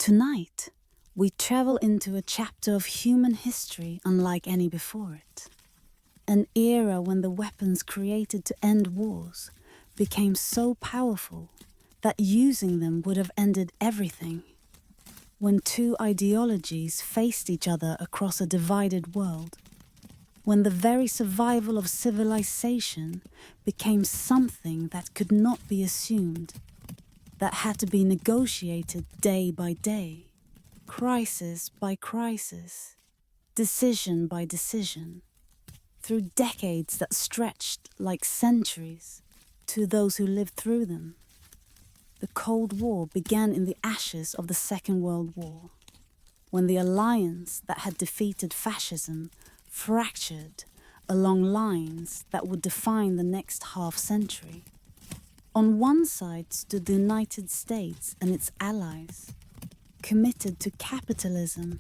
Tonight, we travel into a chapter of human history unlike any before it. An era when the weapons created to end wars became so powerful that using them would have ended everything. When two ideologies faced each other across a divided world. When the very survival of civilization became something that could not be assumed, that had to be negotiated day by day, crisis by crisis, decision by decision, through decades that stretched like centuries to those who lived through them. The Cold War began in the ashes of the Second World War, when the alliance that had defeated fascism fractured along lines that would define the next half-century. On one side stood the United States and its allies, committed to capitalism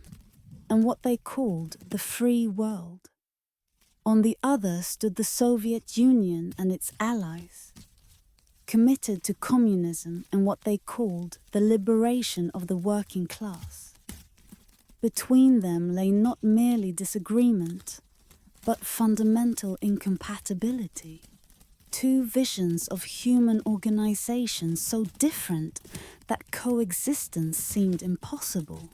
and what they called the free world. On the other stood the Soviet Union and its allies, committed to communism and what they called the liberation of the working class. Between them lay not merely disagreement, but fundamental incompatibility. Two visions of human organization so different that coexistence seemed impossible,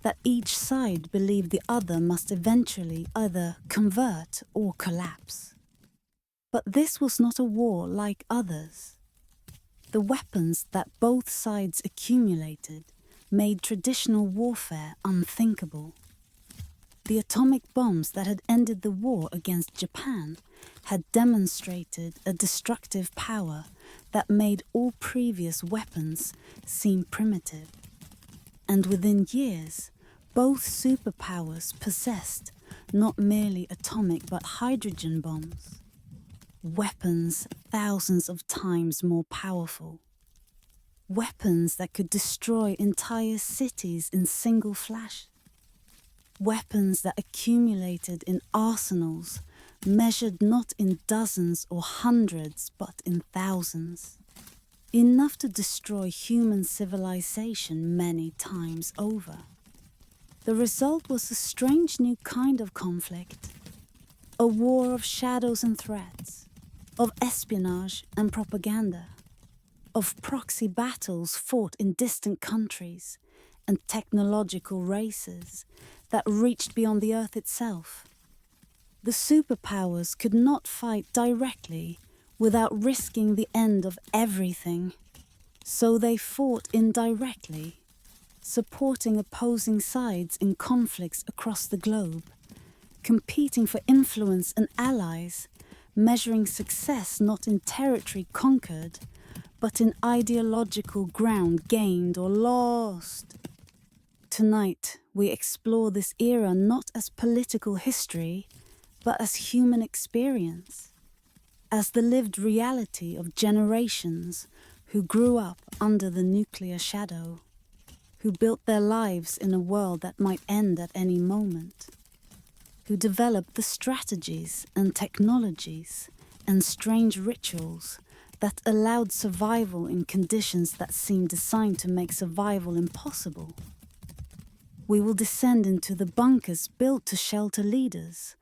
that each side believed the other must eventually either convert or collapse. But this was not a war like others. The weapons that both sides accumulated made traditional warfare unthinkable. The atomic bombs that had ended the war against Japan had demonstrated a destructive power that made all previous weapons seem primitive. And within years, both superpowers possessed not merely atomic but hydrogen bombs, weapons thousands of times more powerful. Weapons that could destroy entire cities in single flash. Weapons that accumulated in arsenals measured not in dozens or hundreds but in thousands. Enough to destroy human civilization many times over. The result was a strange new kind of conflict. A war of shadows and threats, of espionage and propaganda, of proxy battles fought in distant countries and technological races that reached beyond the Earth itself. The superpowers could not fight directly without risking the end of everything, so they fought indirectly, supporting opposing sides in conflicts across the globe, competing for influence and allies, measuring success not in territory conquered, but in ideological ground gained or lost. Tonight, we explore this era not as political history, but as human experience, as the lived reality of generations who grew up under the nuclear shadow, who built their lives in a world that might end at any moment, who developed the strategies and technologies and strange rituals that allowed survival in conditions that seemed designed to make survival impossible. We will descend into the bunkers built to shelter leaders,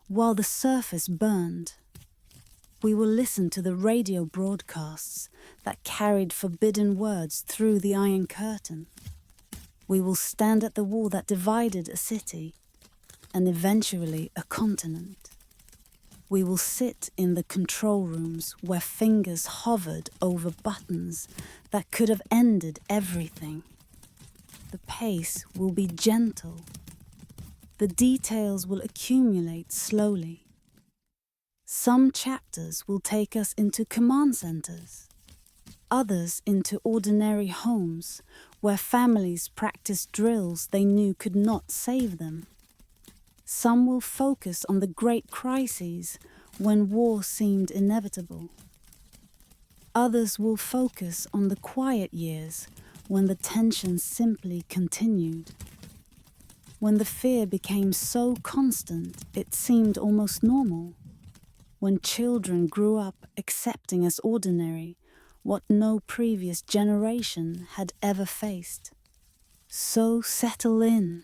while the surface burned. We will listen to the radio broadcasts that carried forbidden words through the Iron Curtain. We will stand at the wall that divided a city, and eventually a continent. We will sit in the control rooms where fingers hovered over buttons that could have ended everything. The pace will be gentle. The details will accumulate slowly. Some chapters will take us into command centers, others into ordinary homes where families practiced drills they knew could not save them. Some will focus on the great crises when war seemed inevitable. Others will focus on the quiet years when the tension simply continued. When the fear became so constant it seemed almost normal. When children grew up accepting as ordinary what no previous generation had ever faced. So settle in,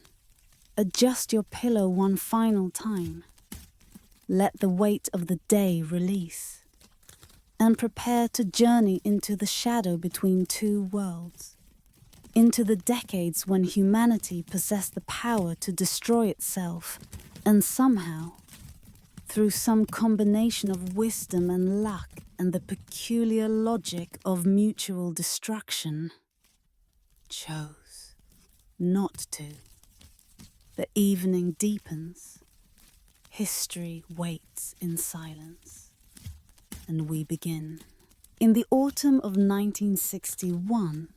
adjust your pillow one final time, let the weight of the day release, and prepare to journey into the shadow between two worlds, into the decades when humanity possessed the power to destroy itself and somehow, through some combination of wisdom and luck and the peculiar logic of mutual destruction, chose not to. The evening deepens, history waits in silence, and we begin. In the autumn of 1961,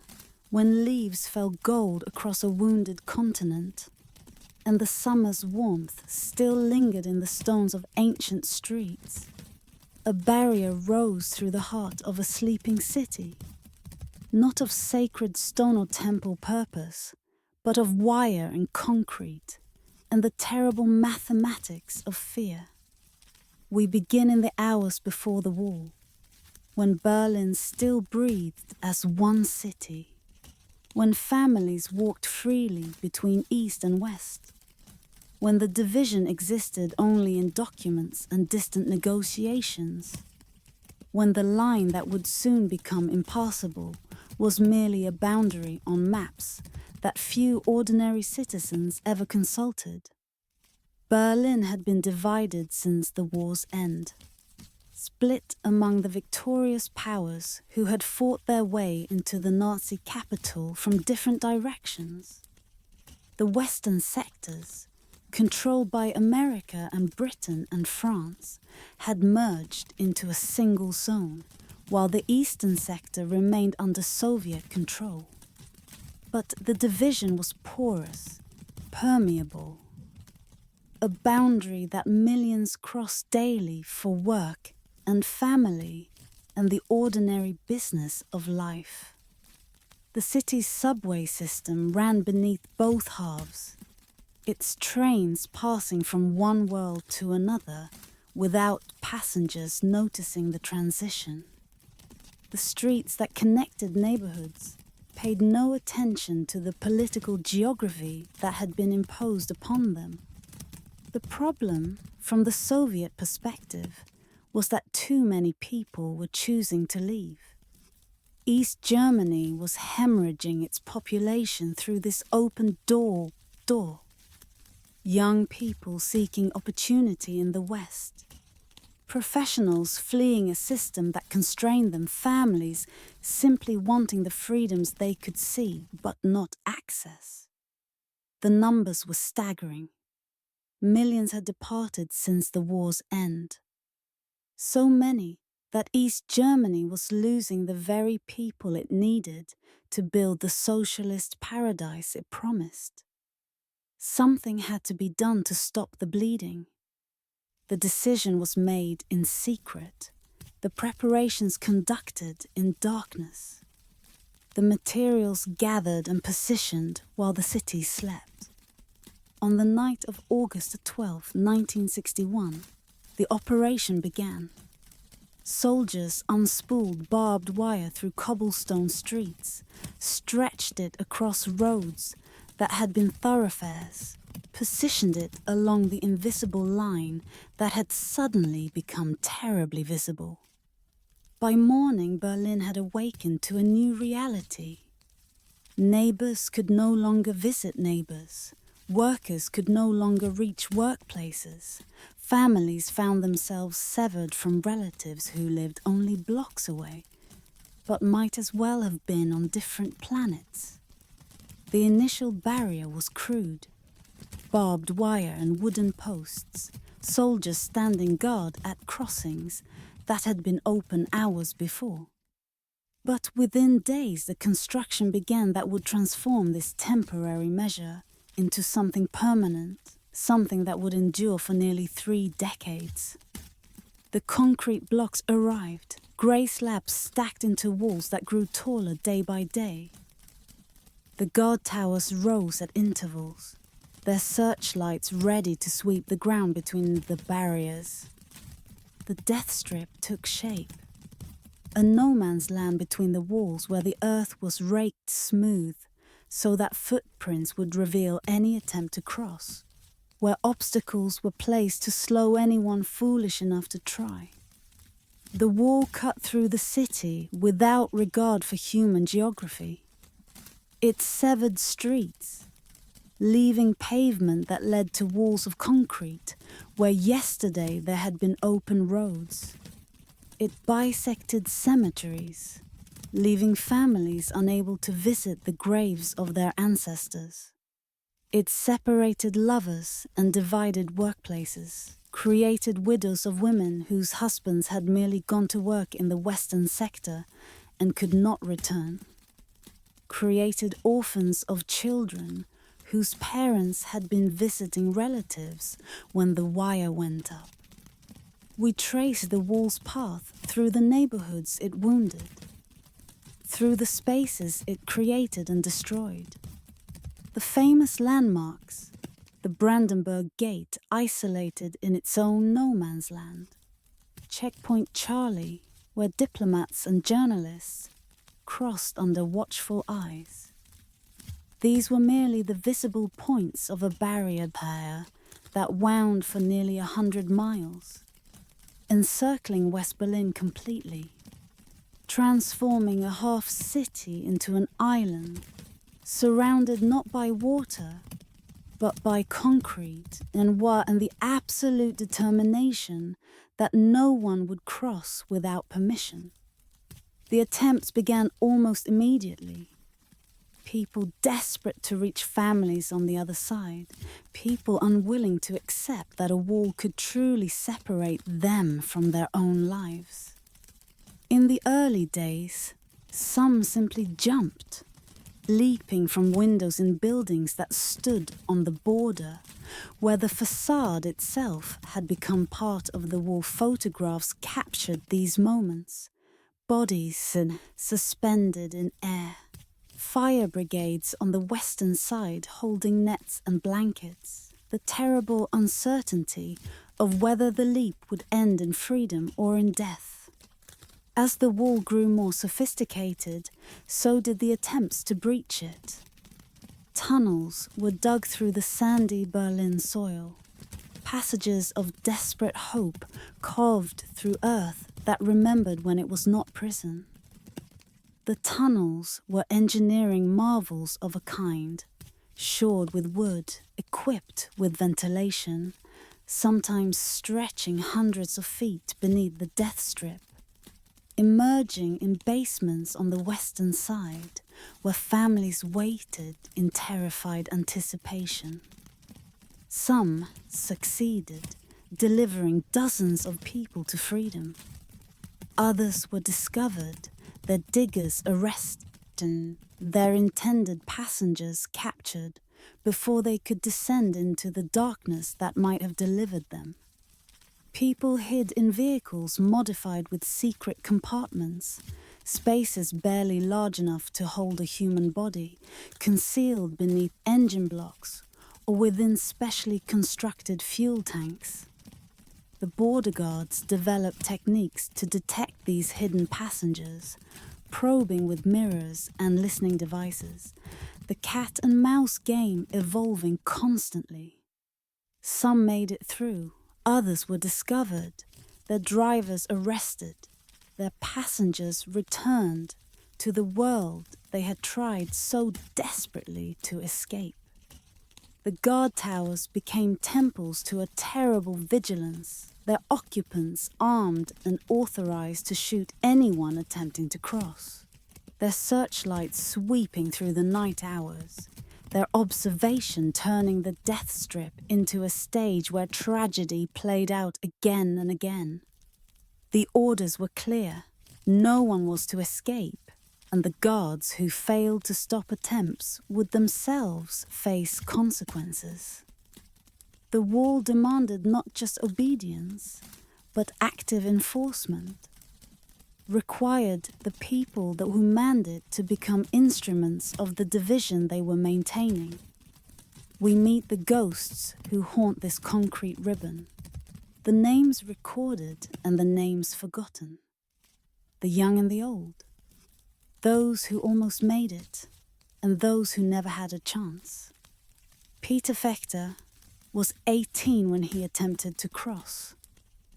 when leaves fell gold across a wounded continent, and the summer's warmth still lingered in the stones of ancient streets, a barrier rose through the heart of a sleeping city, not of sacred stone or temple purpose, but of wire and concrete, and the terrible mathematics of fear. We begin in the hours before the wall, when Berlin still breathed as one city, when families walked freely between East and West, when the division existed only in documents and distant negotiations, when the line that would soon become impassable was merely a boundary on maps that few ordinary citizens ever consulted. Berlin had been divided since the war's end, split among the victorious powers who had fought their way into the Nazi capital from different directions. The western sectors, controlled by America and Britain and France, had merged into a single zone, while the eastern sector remained under Soviet control. But the division was porous, permeable, a boundary that millions crossed daily for work and family and the ordinary business of life. The city's subway system ran beneath both halves, its trains passing from one world to another without passengers noticing the transition. The streets that connected neighborhoods paid no attention to the political geography that had been imposed upon them. The problem, from the Soviet perspective, was that too many people were choosing to leave. East Germany was hemorrhaging its population through this open door. Young people seeking opportunity in the West. Professionals fleeing a system that constrained them, families simply wanting the freedoms they could see but not access. The numbers were staggering. Millions had departed since the war's end. So many that East Germany was losing the very people it needed to build the socialist paradise it promised. Something had to be done to stop the bleeding. The decision was made in secret, the preparations conducted in darkness. The materials gathered and positioned while the city slept. On the night of August 12, 1961, the operation began. Soldiers unspooled barbed wire through cobblestone streets, stretched it across roads that had been thoroughfares, positioned it along the invisible line that had suddenly become terribly visible. By morning, Berlin had awakened to a new reality. Neighbors could no longer visit neighbors. Workers could no longer reach workplaces. Families found themselves severed from relatives who lived only blocks away, but might as well have been on different planets. The initial barrier was crude. Barbed wire and wooden posts, soldiers standing guard at crossings that had been open hours before. But within days the construction began that would transform this temporary measure into something permanent, something that would endure for nearly 3 decades. The concrete blocks arrived, grey slabs stacked into walls that grew taller day by day. The guard towers rose at intervals, their searchlights ready to sweep the ground between the barriers. The death strip took shape, a no-man's land between the walls where the earth was raked smooth, so that footprints would reveal any attempt to cross, where obstacles were placed to slow anyone foolish enough to try. The wall cut through the city without regard for human geography. It severed streets, leaving pavement that led to walls of concrete where yesterday there had been open roads. It bisected cemeteries, leaving families unable to visit the graves of their ancestors. It separated lovers and divided workplaces, created widows of women whose husbands had merely gone to work in the western sector and could not return, created orphans of children whose parents had been visiting relatives when the wire went up. We traced the wall's path through the neighborhoods it wounded, through the spaces it created and destroyed. The famous landmarks, the Brandenburg Gate isolated in its own no man's land, Checkpoint Charlie, where diplomats and journalists crossed under watchful eyes. These were merely the visible points of a barrier pair that wound for nearly 100 miles, encircling West Berlin completely, transforming a half city into an island, surrounded not by water, but by concrete and the absolute determination that no one would cross without permission. The attempts began almost immediately. People desperate to reach families on the other side, people unwilling to accept that a wall could truly separate them from their own lives. In the early days, some simply jumped, leaping from windows in buildings that stood on the border, where the facade itself had become part of the wall. Photographs captured these moments, bodies suspended in air, fire brigades on the western side holding nets and blankets, the terrible uncertainty of whether the leap would end in freedom or in death. As the wall grew more sophisticated, so did the attempts to breach it. Tunnels were dug through the sandy Berlin soil, passages of desperate hope carved through earth that remembered when it was not prison. The tunnels were engineering marvels of a kind, shored with wood, equipped with ventilation, sometimes stretching hundreds of feet beneath the death strip, emerging in basements on the western side, where families waited in terrified anticipation. Some succeeded, delivering dozens of people to freedom. Others were discovered, their diggers arrested, and their intended passengers captured before they could descend into the darkness that might have delivered them. People hid in vehicles modified with secret compartments, spaces barely large enough to hold a human body, concealed beneath engine blocks or within specially constructed fuel tanks. The border guards developed techniques to detect these hidden passengers, probing with mirrors and listening devices, the cat and mouse game evolving constantly. Some made it through. Others were discovered, their drivers arrested, their passengers returned to the world they had tried so desperately to escape. The guard towers became temples to a terrible vigilance, their occupants armed and authorized to shoot anyone attempting to cross, their searchlights sweeping through the night hours, their observation turning the death strip into a stage where tragedy played out again and again. The orders were clear. No one was to escape, and the guards who failed to stop attempts would themselves face consequences. The wall demanded not just obedience, but active enforcement, required the people who manned it to become instruments of the division they were maintaining. We meet the ghosts who haunt this concrete ribbon, the names recorded and the names forgotten, the young and the old, those who almost made it, and those who never had a chance. Peter Fechter was 18 when he attempted to cross,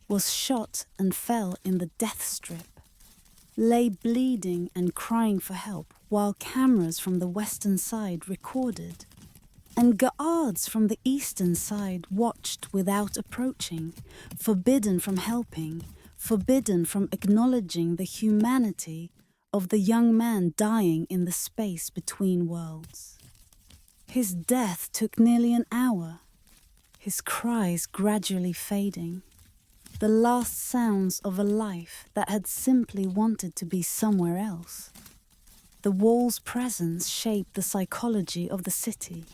was shot and fell in the death strip, lay bleeding and crying for help while cameras from the western side recorded, and guards from the eastern side watched without approaching, forbidden from helping, forbidden from acknowledging the humanity of the young man dying in the space between worlds. His death took nearly an hour, his cries gradually fading, the last sounds of a life that had simply wanted to be somewhere else. The wall's presence shaped the psychology of the city,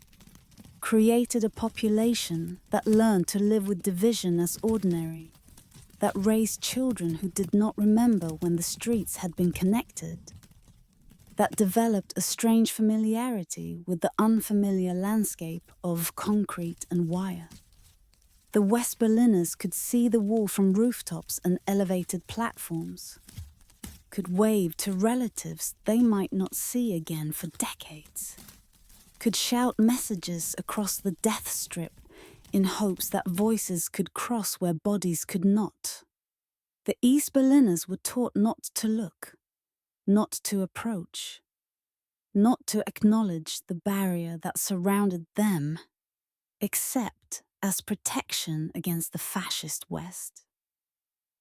created a population that learned to live with division as ordinary, that raised children who did not remember when the streets had been connected, that developed a strange familiarity with the unfamiliar landscape of concrete and wire. The West Berliners could see the wall from rooftops and elevated platforms, could wave to relatives they might not see again for decades, could shout messages across the death strip in hopes that voices could cross where bodies could not. The East Berliners were taught not to look, not to approach, not to acknowledge the barrier that surrounded them, except as protection against the fascist West.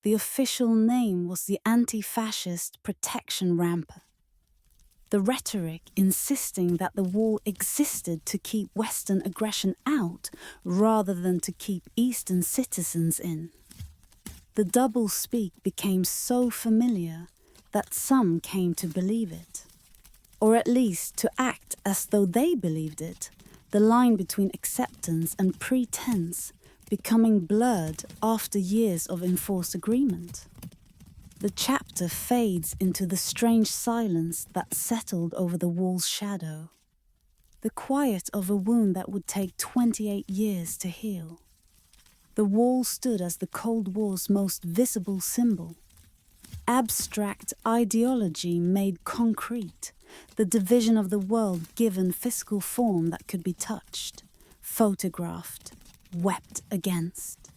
The official name was the Anti-Fascist Protection Ramp. The rhetoric insisting that the wall existed to keep Western aggression out rather than to keep Eastern citizens in. The double-speak became so familiar that some came to believe it, or at least to act as though they believed it, the line between acceptance and pretense becoming blurred after years of enforced agreement. The chapter fades into the strange silence that settled over the wall's shadow, the quiet of a wound that would take 28 years to heal. The wall stood as the Cold War's most visible symbol. Abstract ideology made concrete, the division of the world given physical form that could be touched, photographed, wept against.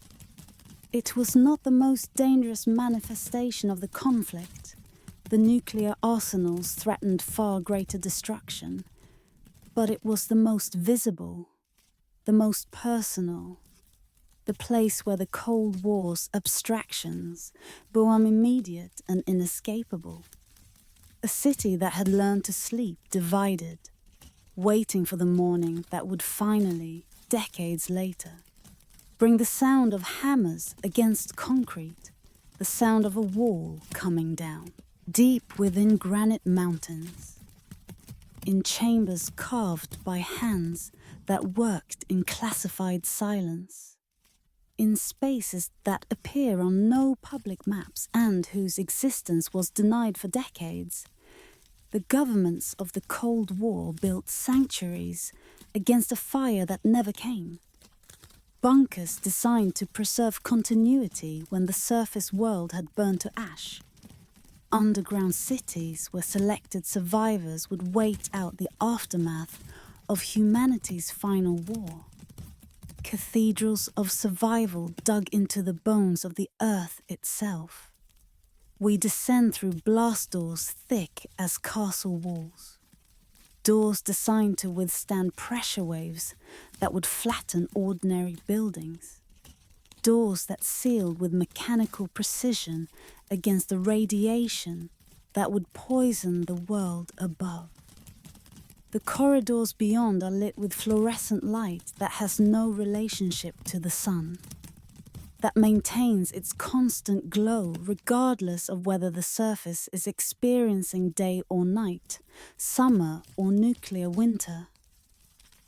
It was not the most dangerous manifestation of the conflict. The nuclear arsenals threatened far greater destruction, but it was the most visible, the most personal, the place where the Cold War's abstractions became immediate and inescapable. A city that had learned to sleep divided, waiting for the morning that would finally, decades later, bring the sound of hammers against concrete, the sound of a wall coming down, deep within granite mountains, in chambers carved by hands that worked in classified silence, in spaces that appear on no public maps and whose existence was denied for decades. The governments of the Cold War built sanctuaries against a fire that never came. Bunkers designed to preserve continuity when the surface world had burned to ash. Underground cities where selected survivors would wait out the aftermath of humanity's final war. Cathedrals of survival dug into the bones of the earth itself. We descend through blast doors thick as castle walls. Doors designed to withstand pressure waves that would flatten ordinary buildings. Doors that sealed with mechanical precision against the radiation that would poison the world above. The corridors beyond are lit with fluorescent light that has no relationship to the sun, that maintains its constant glow regardless of whether the surface is experiencing day or night, summer or nuclear winter.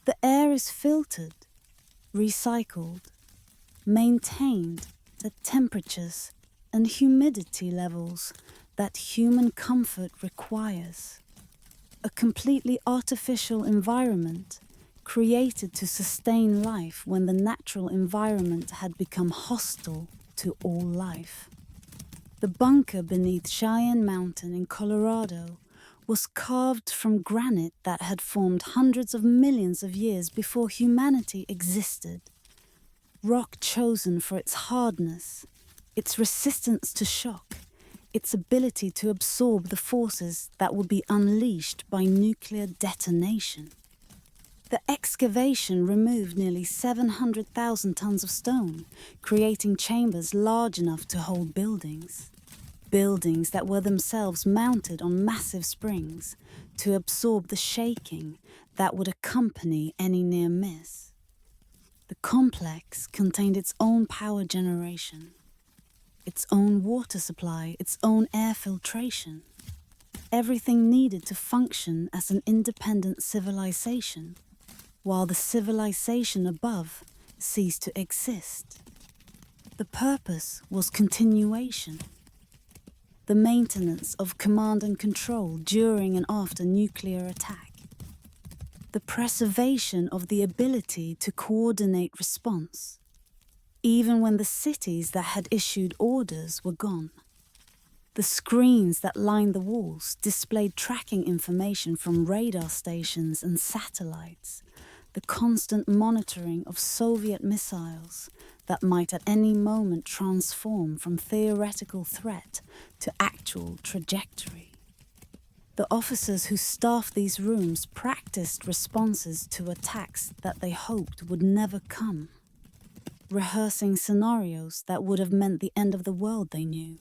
The air is filtered, recycled, maintained at temperatures and humidity levels that human comfort requires. A completely artificial environment created to sustain life when the natural environment had become hostile to all life. The bunker beneath Cheyenne Mountain in Colorado was carved from granite that had formed hundreds of millions of years before humanity existed. Rock chosen for its hardness, its resistance to shock, its ability to absorb the forces that would be unleashed by nuclear detonation. The excavation removed nearly 700,000 tons of stone, creating chambers large enough to hold buildings. Buildings that were themselves mounted on massive springs to absorb the shaking that would accompany any near miss. The complex contained its own power generation, its own water supply, its own air filtration. Everything needed to function as an independent civilization, while the civilization above ceased to exist. The purpose was continuation, the maintenance of command and control during and after nuclear attack, the preservation of the ability to coordinate response, even when the cities that had issued orders were gone. The screens that lined the walls displayed tracking information from radar stations and satellites, the constant monitoring of Soviet missiles that might at any moment transform from theoretical threat to actual trajectory. The officers who staffed these rooms practiced responses to attacks that they hoped would never come, rehearsing scenarios that would have meant the end of the world they knew.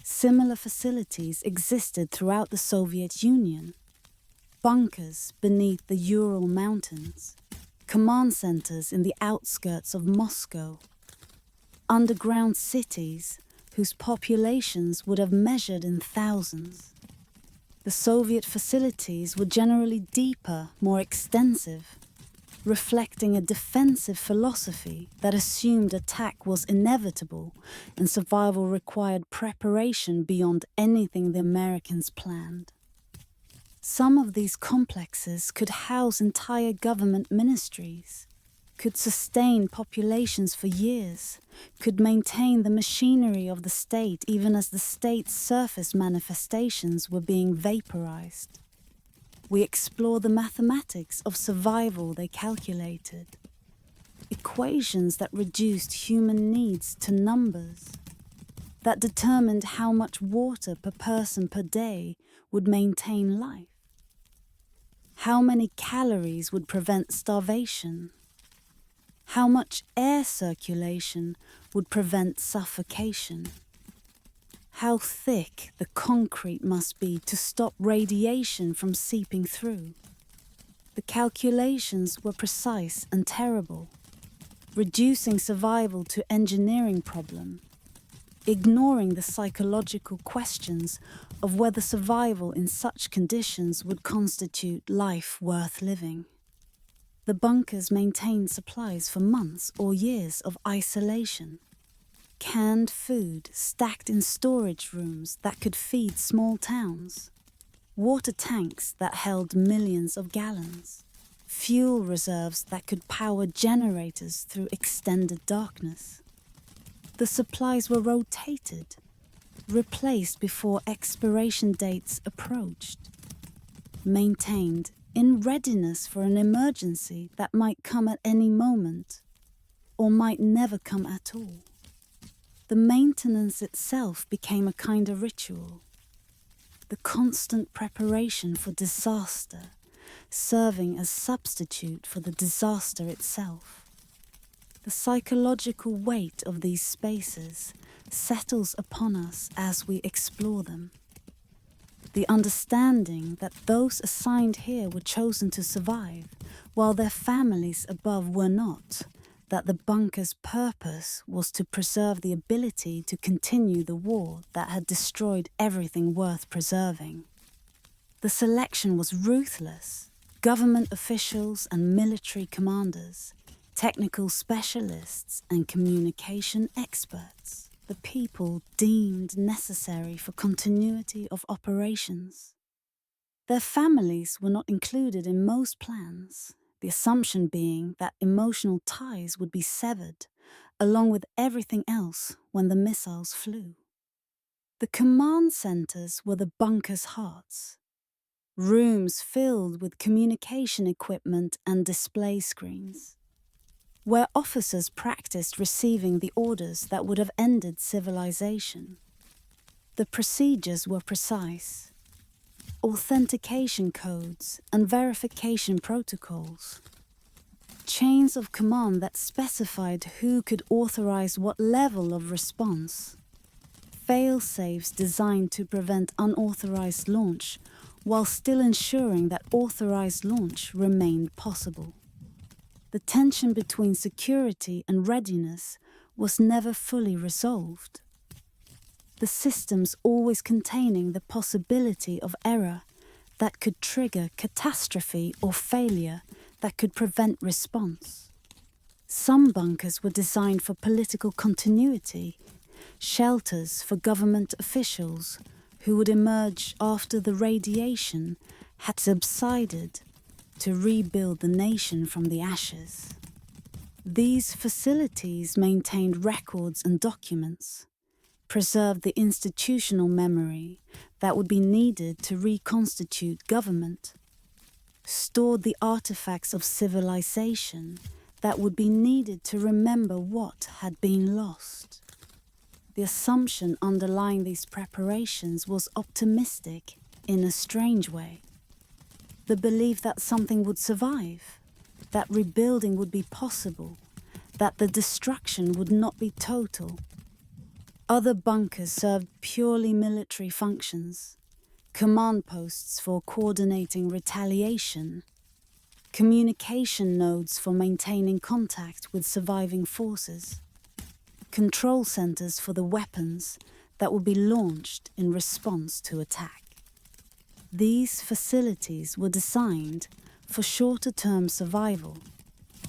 Similar facilities existed throughout the Soviet Union. Bunkers beneath the Ural Mountains, command centers in the outskirts of Moscow, underground cities whose populations would have measured in thousands. The Soviet facilities were generally deeper, more extensive, reflecting a defensive philosophy that assumed attack was inevitable and survival required preparation beyond anything the Americans planned. Some of these complexes could house entire government ministries, could sustain populations for years, could maintain the machinery of the state even as the state's surface manifestations were being vaporized. We explore the mathematics of survival they calculated, equations that reduced human needs to numbers, that determined how much water per person per day would maintain life, how many calories would prevent starvation, how much air circulation would prevent suffocation, how thick the concrete must be to stop radiation from seeping through. The calculations were precise and terrible, reducing survival to engineering problem, ignoring the psychological questions of whether survival in such conditions would constitute life worth living. The bunkers maintained supplies for months or years of isolation. Canned food stacked in storage rooms that could feed small towns. Water tanks that held millions of gallons. Fuel reserves that could power generators through extended darkness. The supplies were rotated, replaced before expiration dates approached, maintained in readiness for an emergency that might come at any moment, or might never come at all. The maintenance itself became a kind of ritual, the constant preparation for disaster, serving as substitute for the disaster itself. The psychological weight of these spaces settles upon us as we explore them. The understanding that those assigned here were chosen to survive, while their families above were not, that the bunker's purpose was to preserve the ability to continue the war that had destroyed everything worth preserving. The selection was ruthless. Government officials and military commanders, technical specialists and communication experts, the people deemed necessary for continuity of operations. Their families were not included in most plans, the assumption being that emotional ties would be severed, along with everything else when the missiles flew. The command centers were the bunker's hearts, rooms filled with communication equipment and display screens, where officers practiced receiving the orders that would have ended civilization. The procedures were precise. Authentication codes and verification protocols. Chains of command that specified who could authorize what level of response. Fail-safes designed to prevent unauthorized launch while still ensuring that authorized launch remained possible. The tension between security and readiness was never fully resolved. The systems always containing the possibility of error that could trigger catastrophe or failure that could prevent response. Some bunkers were designed for political continuity, shelters for government officials who would emerge after the radiation had subsided to rebuild the nation from the ashes. These facilities maintained records and documents, preserved the institutional memory that would be needed to reconstitute government, stored the artifacts of civilization that would be needed to remember what had been lost. The assumption underlying these preparations was optimistic in a strange way. The belief that something would survive, that rebuilding would be possible, that the destruction would not be total. Other bunkers served purely military functions, command posts for coordinating retaliation, communication nodes for maintaining contact with surviving forces, control centers for the weapons that would be launched in response to attack. These facilities were designed for shorter-term survival,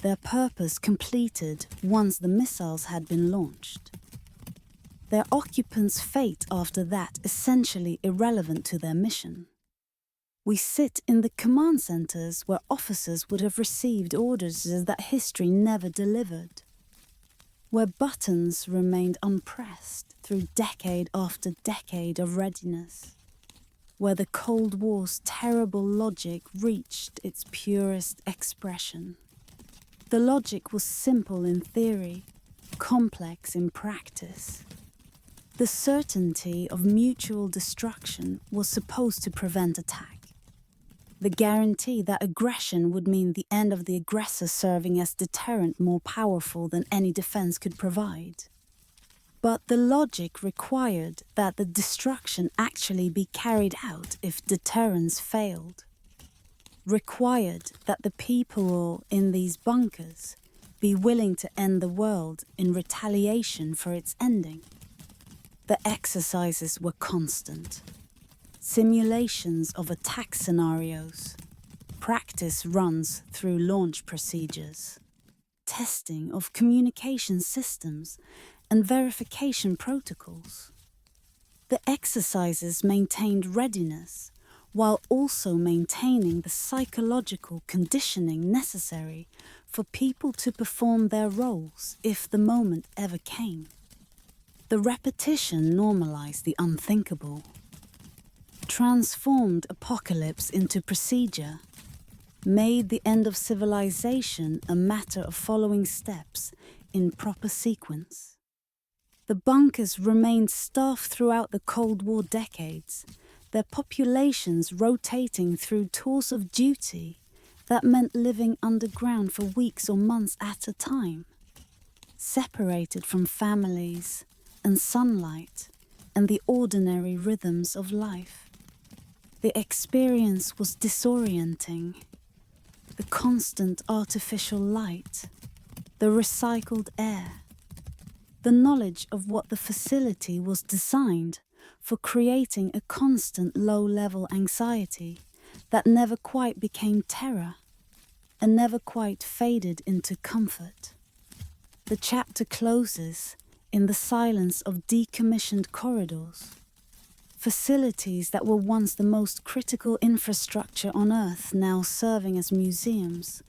their purpose completed once the missiles had been launched. Their occupants' fate after that essentially irrelevant to their mission. We sit in the command centers where officers would have received orders that history never delivered, where buttons remained unpressed through decade after decade of readiness, where the Cold War's terrible logic reached its purest expression. The logic was simple in theory, complex in practice. The certainty of mutual destruction was supposed to prevent attack. The guarantee that aggression would mean the end of the aggressor serving as deterrent more powerful than any defense could provide. But the logic required that the destruction actually be carried out if deterrence failed. Required that the people in these bunkers be willing to end the world in retaliation for its ending. The exercises were constant. Simulations of attack scenarios, practice runs through launch procedures, testing of communication systems and verification protocols. The exercises maintained readiness while also maintaining the psychological conditioning necessary for people to perform their roles if the moment ever came. The repetition normalized the unthinkable, transformed apocalypse into procedure, made the end of civilization a matter of following steps in proper sequence. The bunkers remained staffed throughout the Cold War decades, their populations rotating through tours of duty that meant living underground for weeks or months at a time, separated from families and sunlight and the ordinary rhythms of life. The experience was disorienting. The constant artificial light, the recycled air, the knowledge of what the facility was designed for creating a constant low-level anxiety that never quite became terror and never quite faded into comfort. The chapter closes in the silence of decommissioned corridors, facilities that were once the most critical infrastructure on Earth now serving as museums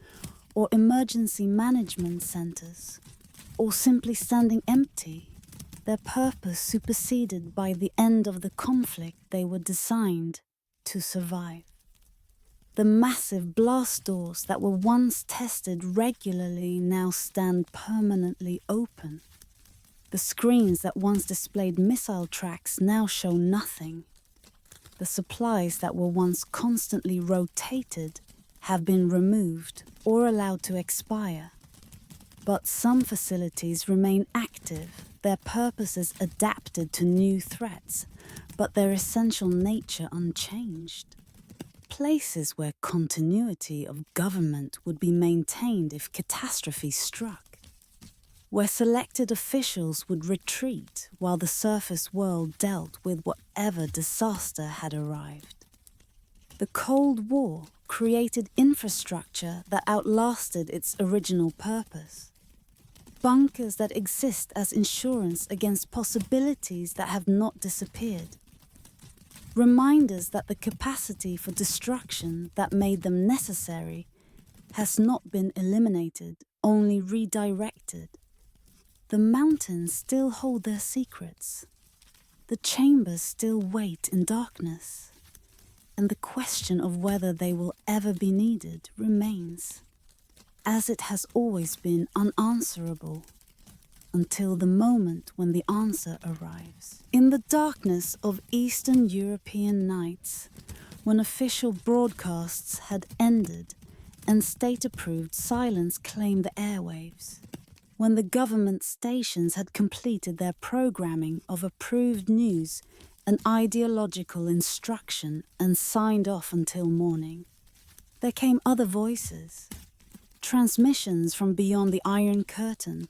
or emergency management centers, or simply standing empty, their purpose superseded by the end of the conflict they were designed to survive. The massive blast doors that were once tested regularly now stand permanently open. The screens that once displayed missile tracks now show nothing. The supplies that were once constantly rotated have been removed or allowed to expire. But some facilities remain active, their purposes adapted to new threats, but their essential nature unchanged. Places where continuity of government would be maintained if catastrophe struck, where selected officials would retreat while the surface world dealt with whatever disaster had arrived. The Cold War created infrastructure that outlasted its original purpose. Bunkers that exist as insurance against possibilities that have not disappeared. Reminders that the capacity for destruction that made them necessary has not been eliminated, only redirected. The mountains still hold their secrets. The chambers still wait in darkness. And the question of whether they will ever be needed remains, as it has always been, unanswerable, until the moment when the answer arrives. In the darkness of Eastern European nights, when official broadcasts had ended and state-approved silence claimed the airwaves, when the government stations had completed their programming of approved news and ideological instruction and signed off until morning, there came other voices, transmissions from beyond the Iron Curtain,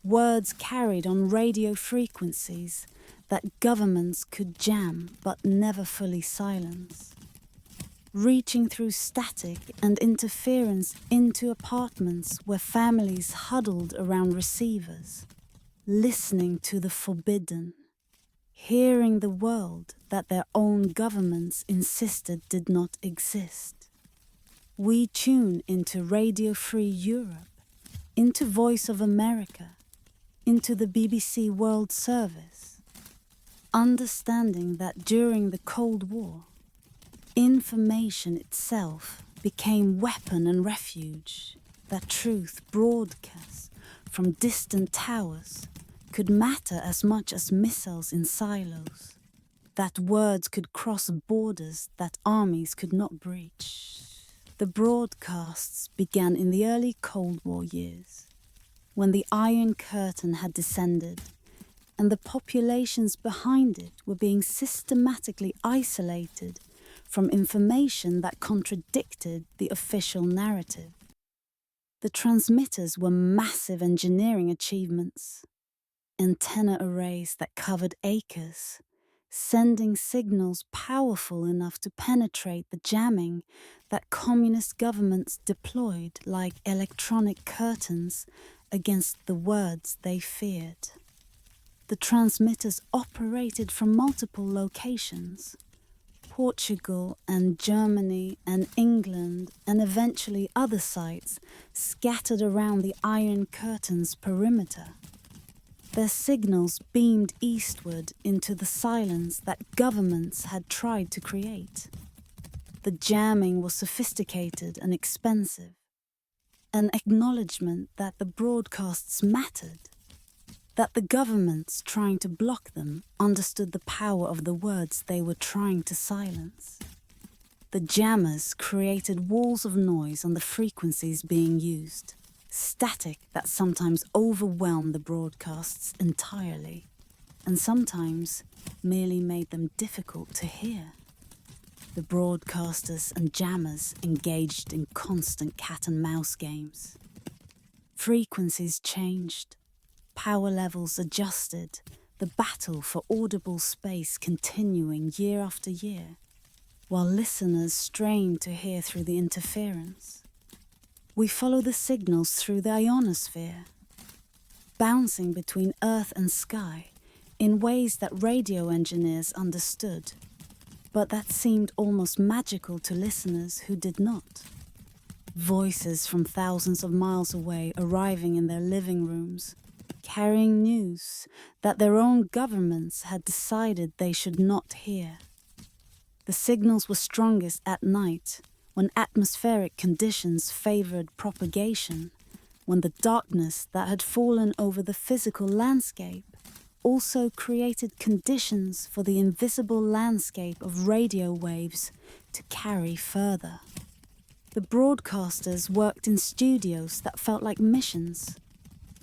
words carried on radio frequencies that governments could jam but never fully silence, reaching through static and interference into apartments where families huddled around receivers, listening to the forbidden, hearing the world that their own governments insisted did not exist. We tune into Radio Free Europe, into Voice of America, into the BBC World Service, understanding that during the Cold War, information itself became weapon and refuge, that truth broadcast from distant towers could matter as much as missiles in silos, that words could cross borders that armies could not breach. The broadcasts began in the early Cold War years, when the Iron Curtain had descended and the populations behind it were being systematically isolated from information that contradicted the official narrative. The transmitters were massive engineering achievements, antenna arrays that covered acres, sending signals powerful enough to penetrate the jamming that communist governments deployed like electronic curtains against the words they feared. The transmitters operated from multiple locations, Portugal and Germany and England and eventually other sites scattered around the Iron Curtain's perimeter. Their signals beamed eastward into the silence that governments had tried to create. The jamming was sophisticated and expensive, an acknowledgement that the broadcasts mattered, that the governments trying to block them understood the power of the words they were trying to silence. The jammers created walls of noise on the frequencies being used, static that sometimes overwhelmed the broadcasts entirely, and sometimes merely made them difficult to hear. The broadcasters and jammers engaged in constant cat-and-mouse games. Frequencies changed, power levels adjusted, the battle for audible space continuing year after year, while listeners strained to hear through the interference. We follow the signals through the ionosphere, bouncing between earth and sky in ways that radio engineers understood, but that seemed almost magical to listeners who did not. Voices from thousands of miles away arriving in their living rooms, carrying news that their own governments had decided they should not hear. The signals were strongest at night, when atmospheric conditions favored propagation, when the darkness that had fallen over the physical landscape also created conditions for the invisible landscape of radio waves to carry further. The broadcasters worked in studios that felt like missions.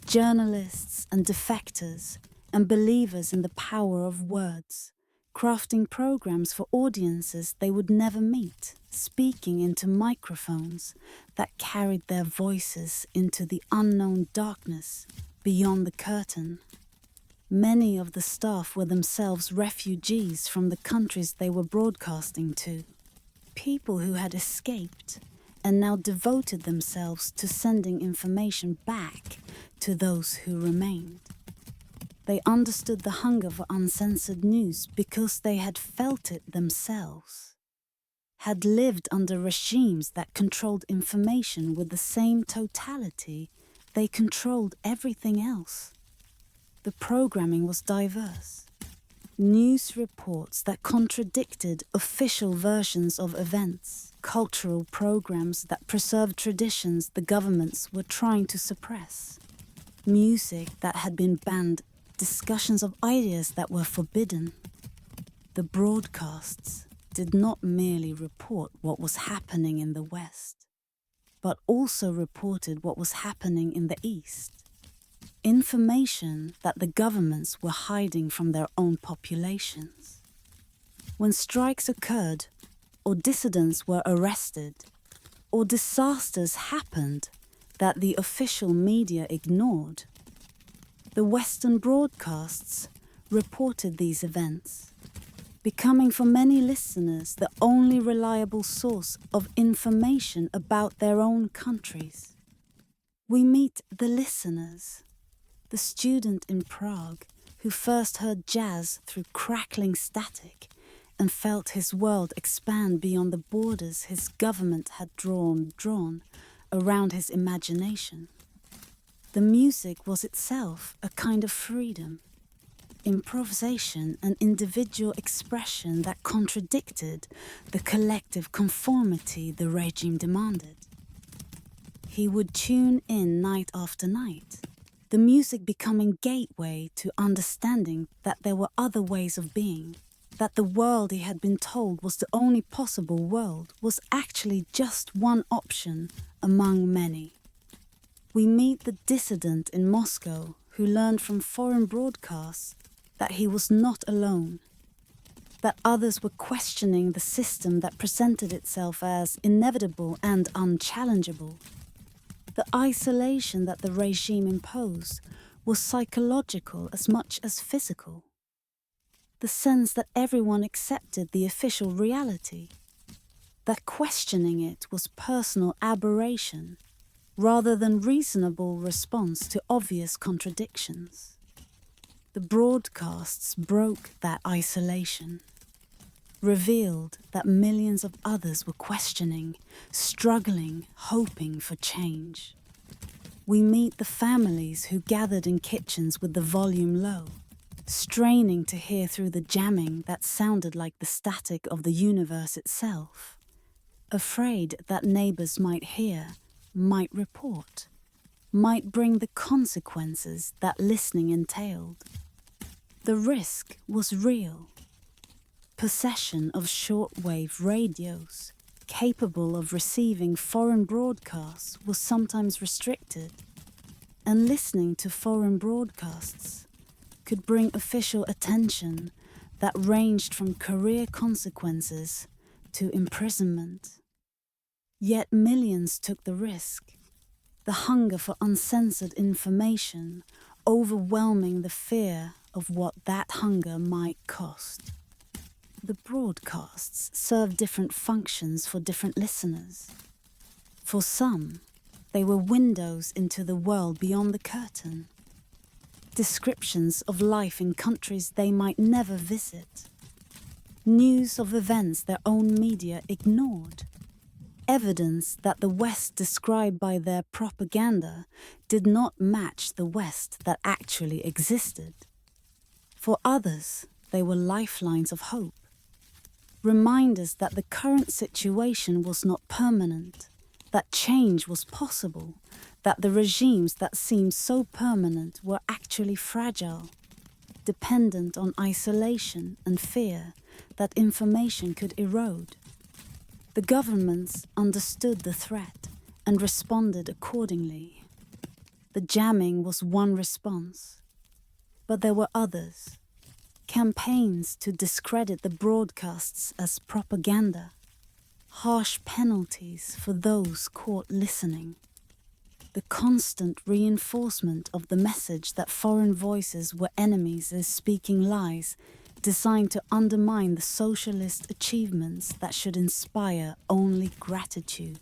Journalists and defectors and believers in the power of words, crafting programs for audiences they would never meet, speaking into microphones that carried their voices into the unknown darkness beyond the curtain. Many of the staff were themselves refugees from the countries they were broadcasting to, people who had escaped and now devoted themselves to sending information back to those who remained. They understood the hunger for uncensored news because they had felt it themselves, had lived under regimes that controlled information with the same totality they controlled everything else. The programming was diverse. News reports that contradicted official versions of events, cultural programs that preserved traditions the governments were trying to suppress, music that had been banned, discussions of ideas that were forbidden. The broadcasts did not merely report what was happening in the West, but also reported what was happening in the East. Information that the governments were hiding from their own populations. When strikes occurred, or dissidents were arrested, or disasters happened that the official media ignored, the Western broadcasts reported these events, becoming for many listeners the only reliable source of information about their own countries. We meet the listeners, the student in Prague who first heard jazz through crackling static and felt his world expand beyond the borders his government had drawn around his imagination. The music was itself a kind of freedom, improvisation and individual expression that contradicted the collective conformity the regime demanded. He would tune in night after night, the music becoming gateway to understanding that there were other ways of being, that the world he had been told was the only possible world was actually just one option among many. We meet the dissident in Moscow who learned from foreign broadcasts that he was not alone, that others were questioning the system that presented itself as inevitable and unchallengeable. The isolation that the regime imposed was psychological as much as physical. The sense that everyone accepted the official reality, that questioning it was personal aberration rather than reasonable response to obvious contradictions. The broadcasts broke that isolation, revealed that millions of others were questioning, struggling, hoping for change. We meet the families who gathered in kitchens with the volume low, straining to hear through the jamming that sounded like the static of the universe itself, afraid that neighbors might hear, might report, might bring the consequences that listening entailed. The risk was real. Possession of shortwave radios capable of receiving foreign broadcasts was sometimes restricted, and listening to foreign broadcasts could bring official attention that ranged from career consequences to imprisonment. Yet millions took the risk, the hunger for uncensored information overwhelming the fear of what that hunger might cost. The broadcasts served different functions for different listeners. For some, they were windows into the world beyond the curtain, descriptions of life in countries they might never visit, news of events their own media ignored, evidence that the West described by their propaganda did not match the West that actually existed. For others, they were lifelines of hope, reminders that the current situation was not permanent, that change was possible, that the regimes that seemed so permanent were actually fragile, dependent on isolation and fear that information could erode. The governments understood the threat and responded accordingly. The jamming was one response, but there were others. Campaigns to discredit the broadcasts as propaganda, harsh penalties for those caught listening, the constant reinforcement of the message that foreign voices were enemies is speaking lies designed to undermine the socialist achievements that should inspire only gratitude.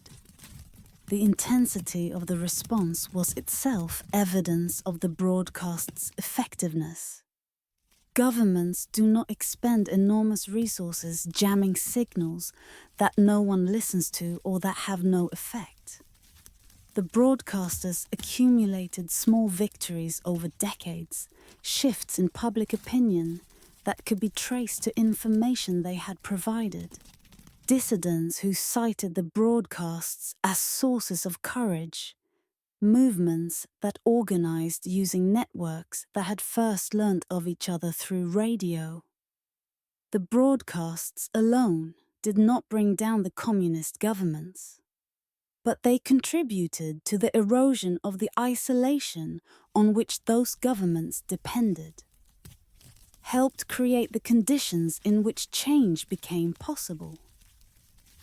The intensity of the response was itself evidence of the broadcast's effectiveness. Governments do not expend enormous resources jamming signals that no one listens to or that have no effect. The broadcasters accumulated small victories over decades, shifts in public opinion that could be traced to information they had provided. Dissidents who cited the broadcasts as sources of courage, movements that organized using networks that had first learnt of each other through radio. The broadcasts alone did not bring down the communist governments, but they contributed to the erosion of the isolation on which those governments depended, helped create the conditions in which change became possible.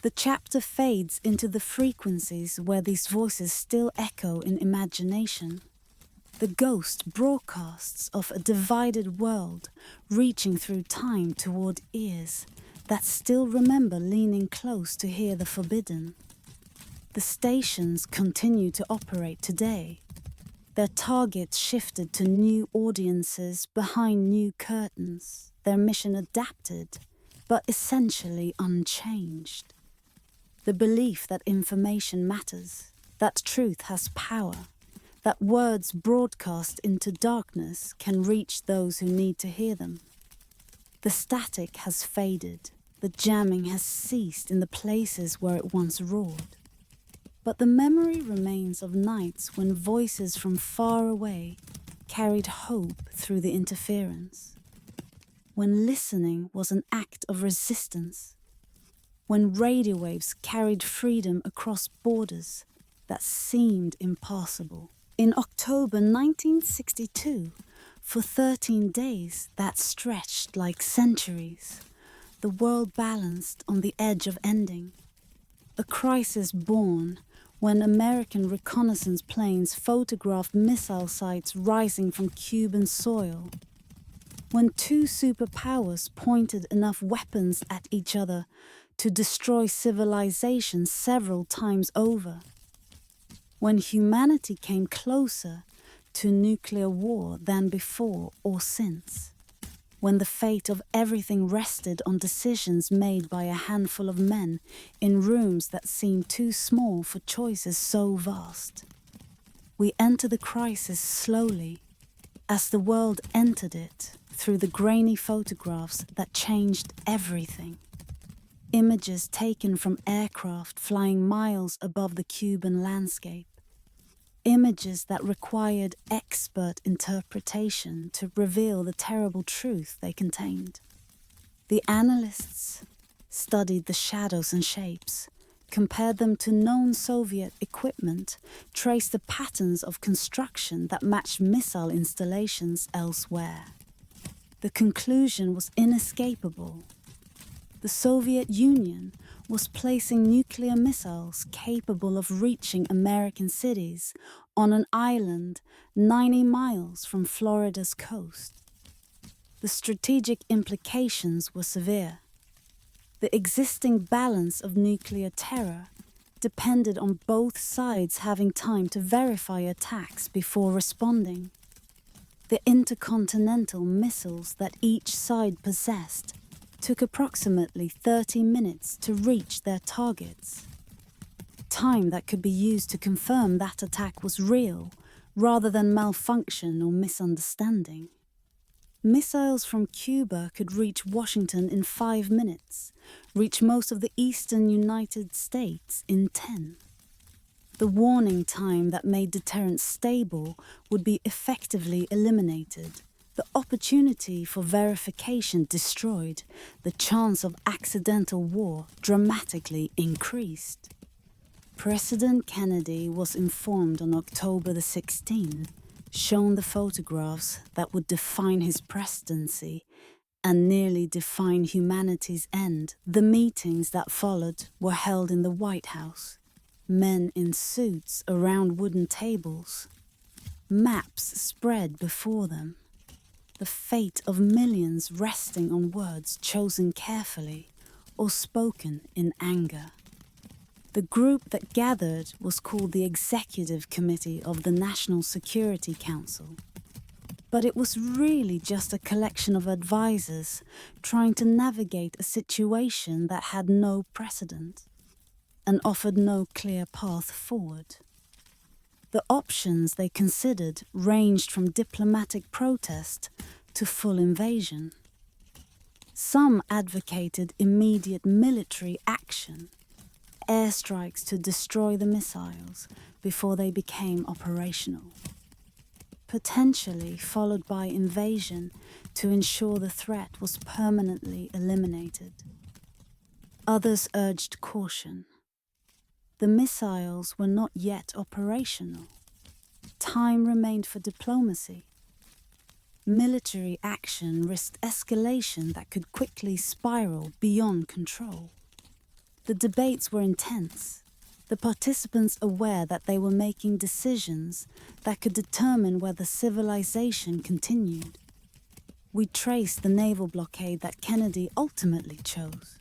The chapter fades into the frequencies where these voices still echo in imagination. The ghost broadcasts of a divided world reaching through time toward ears that still remember leaning close to hear the forbidden. The stations continue to operate today. Their targets shifted to new audiences behind new curtains, their mission adapted, but essentially unchanged. The belief that information matters, that truth has power, that words broadcast into darkness can reach those who need to hear them. The static has faded, the jamming has ceased in the places where it once roared. But the memory remains of nights when voices from far away carried hope through the interference, when listening was an act of resistance, when radio waves carried freedom across borders that seemed impossible. In October 1962, for 13 days that stretched like centuries, the world balanced on the edge of ending. A crisis born when American reconnaissance planes photographed missile sites rising from Cuban soil. When two superpowers pointed enough weapons at each other to destroy civilization several times over. When humanity came closer to nuclear war than before or since. When the fate of everything rested on decisions made by a handful of men in rooms that seemed too small for choices so vast. We enter the crisis slowly, as the world entered it through the grainy photographs that changed everything. Images taken from aircraft flying miles above the Cuban landscape. Images that required expert interpretation to reveal the terrible truth they contained. The analysts studied the shadows and shapes, compared them to known Soviet equipment, traced the patterns of construction that matched missile installations elsewhere. The conclusion was inescapable. The Soviet Union was placing nuclear missiles capable of reaching American cities on an island 90 miles from Florida's coast. The strategic implications were severe. The existing balance of nuclear terror depended on both sides having time to verify attacks before responding. The intercontinental missiles that each side possessed took approximately 30 minutes to reach their targets. Time that could be used to confirm that attack was real, rather than malfunction or misunderstanding. Missiles from Cuba could reach Washington in 5 minutes, reach most of the eastern United States in 10. The warning time that made deterrence stable would be effectively eliminated, the opportunity for verification destroyed, the chance of accidental war dramatically increased. President Kennedy was informed on October the 16th, shown the photographs that would define his presidency and nearly define humanity's end. The meetings that followed were held in the White House. Men in suits around wooden tables. Maps spread before them. The fate of millions resting on words chosen carefully or spoken in anger. The group that gathered was called the Executive Committee of the National Security Council. But it was really just a collection of advisors trying to navigate a situation that had no precedent and offered no clear path forward. The options they considered ranged from diplomatic protest to full invasion. Some advocated immediate military action, airstrikes to destroy the missiles before they became operational, potentially followed by invasion to ensure the threat was permanently eliminated. Others urged caution. The missiles were not yet operational. Time remained for diplomacy. Military action risked escalation that could quickly spiral beyond control. The debates were intense, the participants aware that they were making decisions that could determine whether civilization continued. We traced the naval blockade that Kennedy ultimately chose.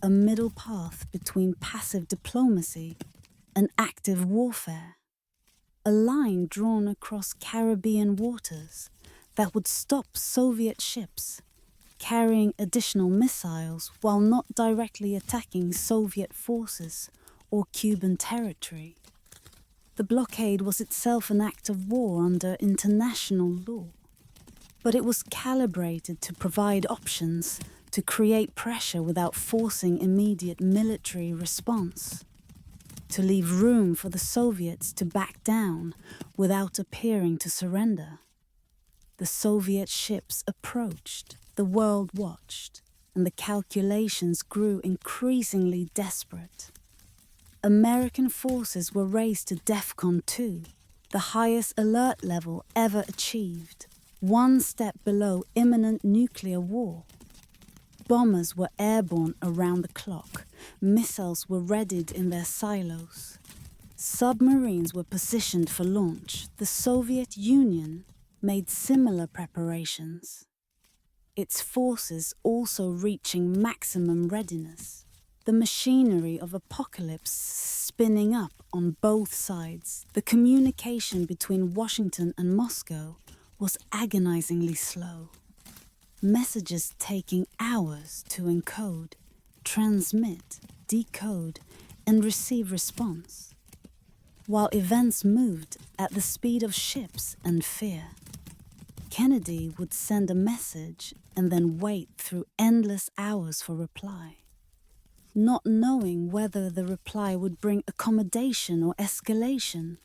A middle path between passive diplomacy and active warfare. A line drawn across Caribbean waters that would stop Soviet ships carrying additional missiles while not directly attacking Soviet forces or Cuban territory. The blockade was itself an act of war under international law, but it was calibrated to provide options, to create pressure without forcing immediate military response, to leave room for the Soviets to back down without appearing to surrender. The Soviet ships approached, the world watched, and the calculations grew increasingly desperate. American forces were raised to DEFCON 2, the highest alert level ever achieved, one step below imminent nuclear war. Bombers were airborne around the clock. Missiles were readied in their silos. Submarines were positioned for launch. The Soviet Union made similar preparations. Its forces also reaching maximum readiness. The machinery of apocalypse spinning up on both sides. The communication between Washington and Moscow was agonizingly slow. Messages taking hours to encode, transmit, decode, and receive response, while events moved at the speed of ships and fear. Kennedy would send a message and then wait through endless hours for reply, not knowing whether the reply would bring accommodation or escalation,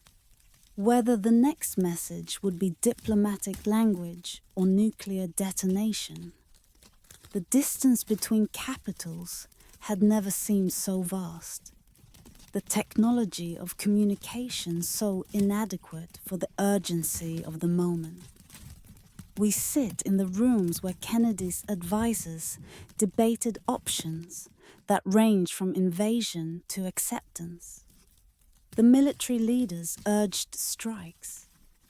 whether the next message would be diplomatic language or nuclear detonation. The distance between capitals had never seemed so vast, the technology of communication so inadequate for the urgency of the moment. We sit in the rooms where Kennedy's advisors debated options that ranged from invasion to acceptance. The military leaders urged strikes,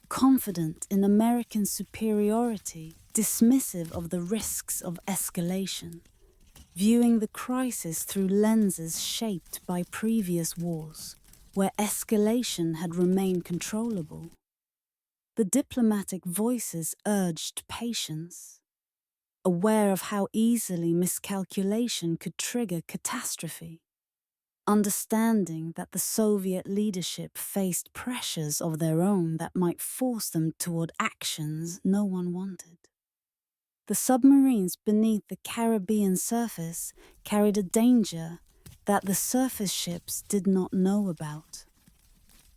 confident in American superiority, dismissive of the risks of escalation, viewing the crisis through lenses shaped by previous wars, where escalation had remained controllable. The diplomatic voices urged patience, aware of how easily miscalculation could trigger catastrophe, understanding that the Soviet leadership faced pressures of their own that might force them toward actions no one wanted. The submarines beneath the Caribbean surface carried a danger that the surface ships did not know about.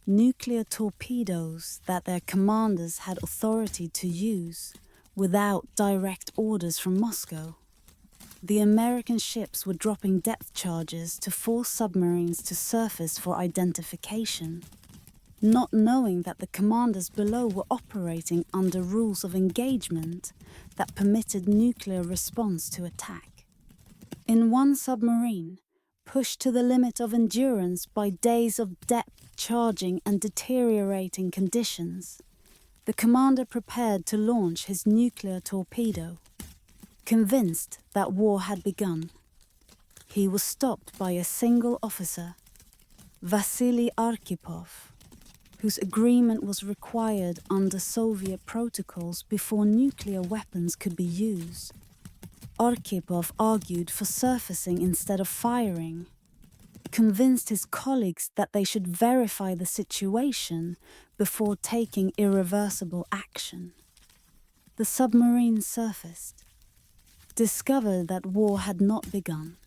Nuclear torpedoes that their commanders had authority to use without direct orders from Moscow. The American ships were dropping depth charges to force submarines to surface for identification, not knowing that the commanders below were operating under rules of engagement that permitted nuclear response to attack. In one submarine, pushed to the limit of endurance by days of depth charging and deteriorating conditions, the commander prepared to launch his nuclear torpedo. Convinced that war had begun, he was stopped by a single officer, Vasily Arkhipov, whose agreement was required under Soviet protocols before nuclear weapons could be used. Arkhipov argued for surfacing instead of firing, convinced his colleagues that they should verify the situation before taking irreversible action. The submarine surfaced, discovered that war had not begun,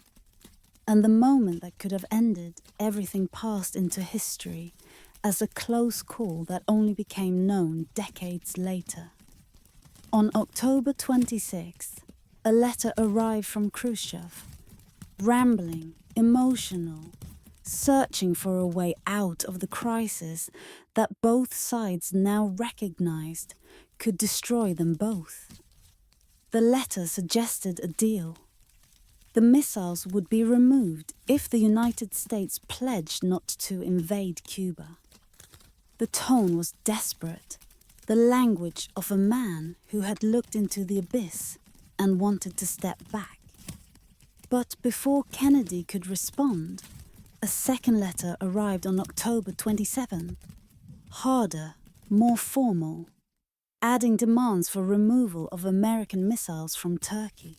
and the moment that could have ended everything passed into history as a close call that only became known decades later. On October 26th, a letter arrived from Khrushchev, rambling, emotional, searching for a way out of the crisis that both sides now recognized could destroy them both. The letter suggested a deal. The missiles would be removed if the United States pledged not to invade Cuba. The tone was desperate, the language of a man who had looked into the abyss and wanted to step back. But before Kennedy could respond, a second letter arrived on October 27, harder, more formal, adding demands for removal of American missiles from Turkey.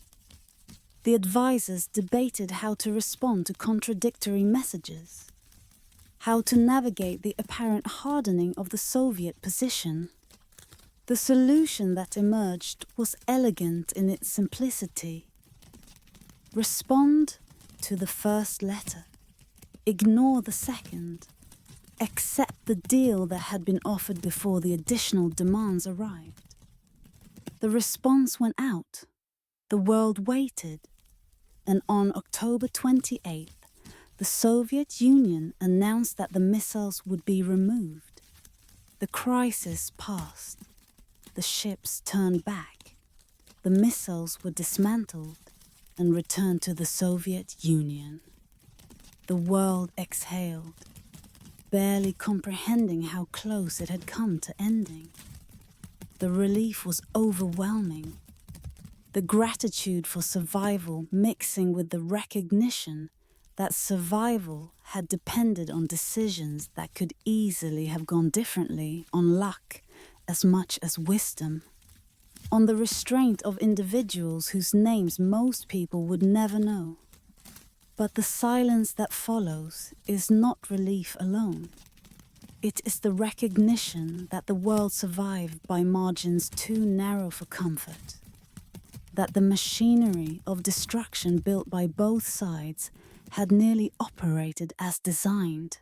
The advisors debated how to respond to contradictory messages, how to navigate the apparent hardening of the Soviet position. The solution that emerged was elegant in its simplicity. Respond to the first letter, ignore the second, accept the deal that had been offered before the additional demands arrived. The response went out, the world waited, and on October 28th, the Soviet Union announced that the missiles would be removed. The crisis passed, the ships turned back, the missiles were dismantled and returned to the Soviet Union. The world exhaled, barely comprehending how close it had come to ending. The relief was overwhelming, the gratitude for survival mixing with the recognition that survival had depended on decisions that could easily have gone differently, on luck as much as wisdom, on the restraint of individuals whose names most people would never know. But the silence that follows is not relief alone. It is the recognition that the world survived by margins too narrow for comfort, that the machinery of destruction built by both sides had nearly operated as designed,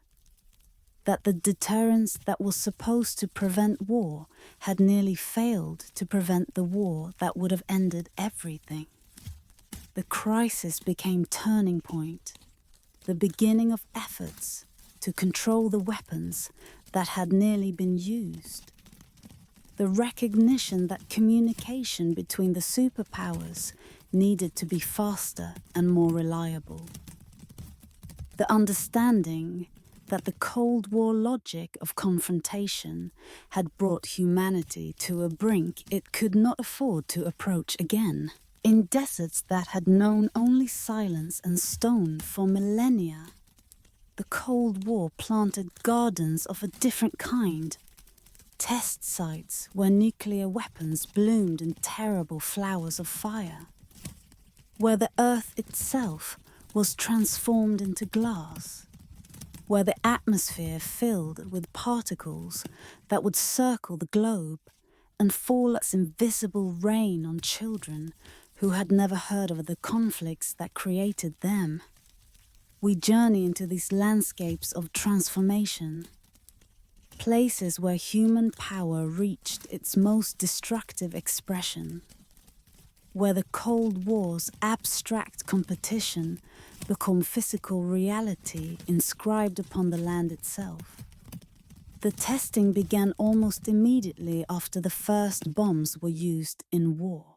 that the deterrence that was supposed to prevent war had nearly failed to prevent the war that would have ended everything. The crisis became turning point, the beginning of efforts to control the weapons that had nearly been used. The recognition that communication between the superpowers needed to be faster and more reliable. The understanding that the Cold War logic of confrontation had brought humanity to a brink it could not afford to approach again. In deserts that had known only silence and stone for millennia, the Cold War planted gardens of a different kind, test sites where nuclear weapons bloomed in terrible flowers of fire, where the earth itself was transformed into glass, where the atmosphere filled with particles that would circle the globe and fall as invisible rain on children who had never heard of the conflicts that created them. We journey into these landscapes of transformation, places where human power reached its most destructive expression, where the Cold War's abstract competition became physical reality inscribed upon the land itself. The testing began almost immediately after the first bombs were used in war,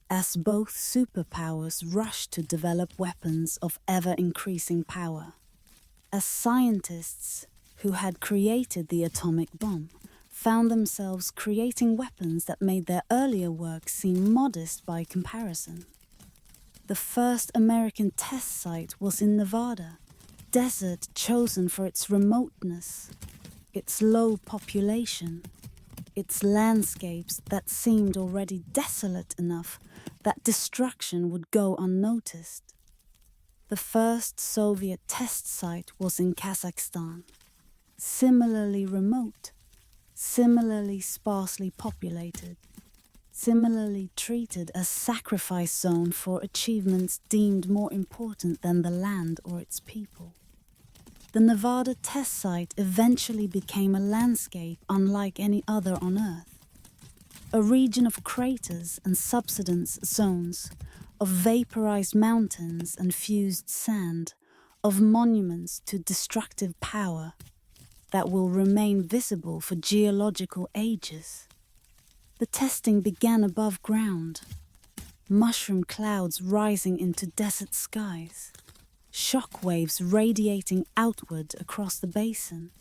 as both superpowers rushed to develop weapons of ever-increasing power. As scientists who had created the atomic bomb found themselves creating weapons that made their earlier work seem modest by comparison. The first American test site was in Nevada, desert chosen for its remoteness, its low population, its landscapes that seemed already desolate enough that destruction would go unnoticed. The first Soviet test site was in Kazakhstan, similarly remote, similarly sparsely populated, similarly treated as sacrifice zone for achievements deemed more important than the land or its people. The Nevada test site eventually became a landscape unlike any other on Earth, a region of craters and subsidence zones, of vaporized mountains and fused sand, of monuments to destructive power that will remain visible for geological ages. The testing began above ground, mushroom clouds rising into desert skies, shock waves radiating outward across the basin,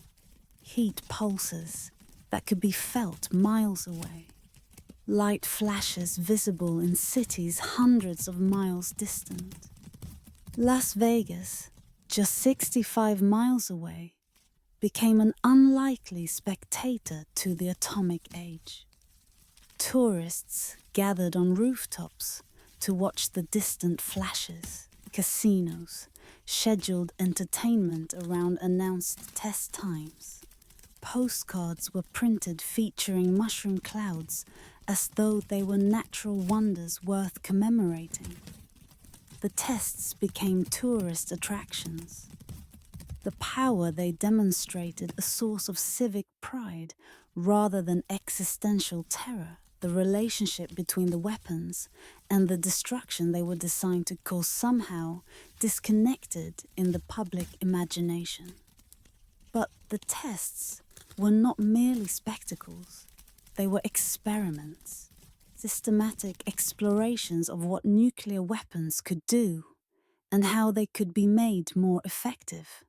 heat pulses that could be felt miles away, light flashes visible in cities hundreds of miles distant. Las Vegas, just 65 miles away, became an unlikely spectator to the atomic age. Tourists gathered on rooftops to watch the distant flashes, casinos, scheduled entertainment around announced test times. Postcards were printed featuring mushroom clouds as though they were natural wonders worth commemorating. The tests became tourist attractions. The power they demonstrated a source of civic pride rather than existential terror, the relationship between the weapons and the destruction they were designed to cause somehow disconnected in the public imagination. But the tests were not merely spectacles, they were experiments, systematic explorations of what nuclear weapons could do and how they could be made more effective.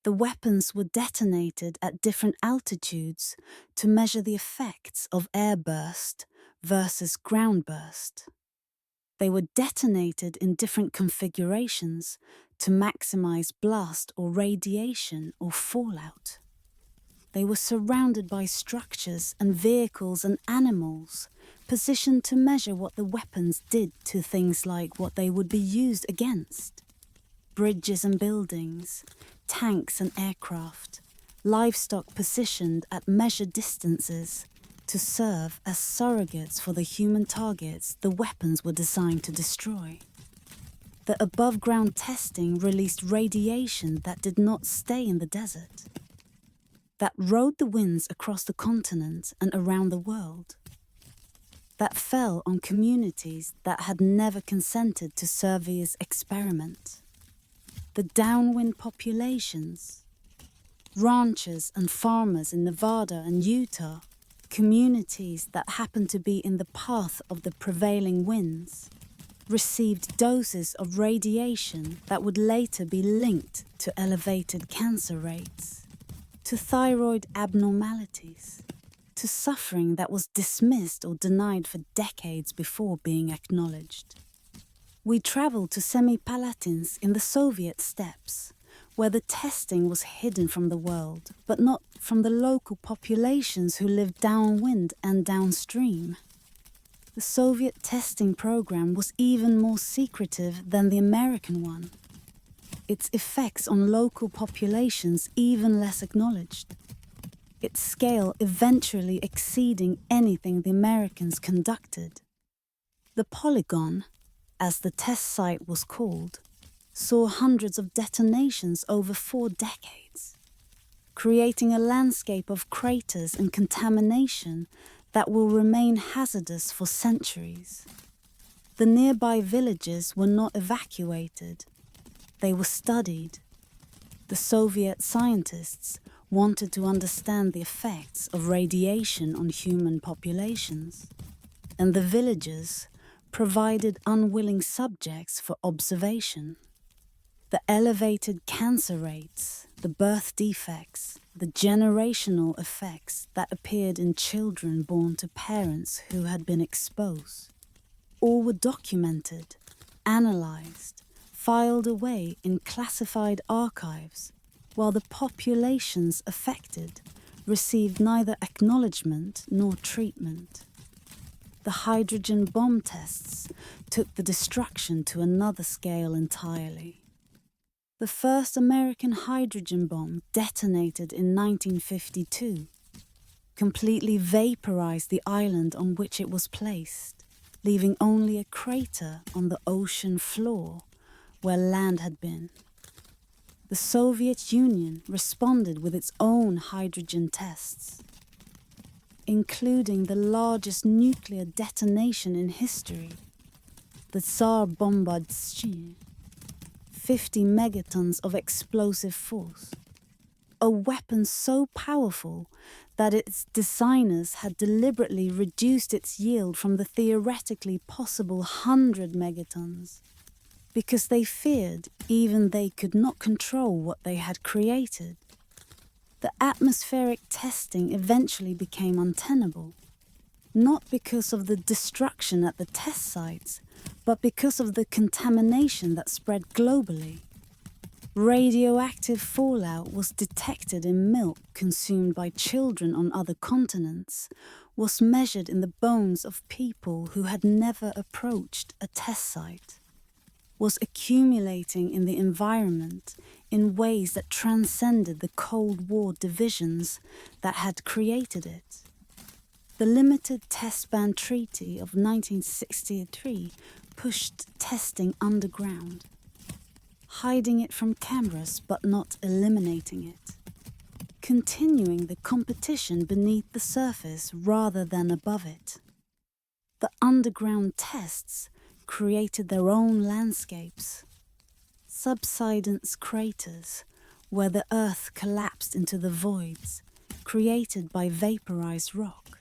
The weapons were detonated at different altitudes to measure the effects of airburst versus groundburst. They were detonated in different configurations to maximize blast or radiation or fallout. They were surrounded by structures and vehicles and animals positioned to measure what the weapons did to things like what they would be used against. Bridges and buildings, tanks and aircraft, livestock positioned at measured distances to serve as surrogates for the human targets the weapons were designed to destroy. The above-ground testing released radiation that did not stay in the desert, that rode the winds across the continent and around the world, that fell on communities that had never consented to Servia's experiment. The downwind populations, ranchers and farmers in Nevada and Utah, communities that happened to be in the path of the prevailing winds, received doses of radiation that would later be linked to elevated cancer rates, to thyroid abnormalities, to suffering that was dismissed or denied for decades before being acknowledged. We traveled to Semipalatinsk in the Soviet steppes, where the testing was hidden from the world, but not from the local populations who lived downwind and downstream. The Soviet testing program was even more secretive than the American one, its effects on local populations even less acknowledged. its scale eventually exceeding anything the Americans conducted. The polygon, as the test site was called, saw hundreds of detonations over 4 decades, creating a landscape of craters and contamination that will remain hazardous for centuries. The nearby villages were not evacuated. They were studied. The Soviet scientists wanted to understand the effects of radiation on human populations, and the villagers provided unwilling subjects for observation. The elevated cancer rates, the birth defects, the generational effects that appeared in children born to parents who had been exposed, all were documented, analyzed, filed away in classified archives, while the populations affected received neither acknowledgement nor treatment. The hydrogen bomb tests took the destruction to another scale entirely. The first American hydrogen bomb detonated in 1952, completely vaporized the island on which it was placed, leaving only a crater on the ocean floor where land had been. The Soviet Union responded with its own hydrogen tests, including the largest nuclear detonation in history, the Tsar Bombardski, 50 megatons of explosive force, a weapon so powerful that its designers had deliberately reduced its yield from the theoretically possible 100 megatons, because they feared even they could not control what they had created. The atmospheric testing eventually became untenable, not because of the destruction at the test sites, but because of the contamination that spread globally. Radioactive fallout was detected in milk consumed by children on other continents, was measured in the bones of people who had never approached a test site, was accumulating in the environment in ways that transcended the Cold War divisions that had created it. The Limited Test Ban Treaty of 1963 pushed testing underground, hiding it from cameras but not eliminating it, continuing the competition beneath the surface rather than above it. The underground tests created their own landscapes, subsidence craters where the earth collapsed into the voids created by vaporized rock,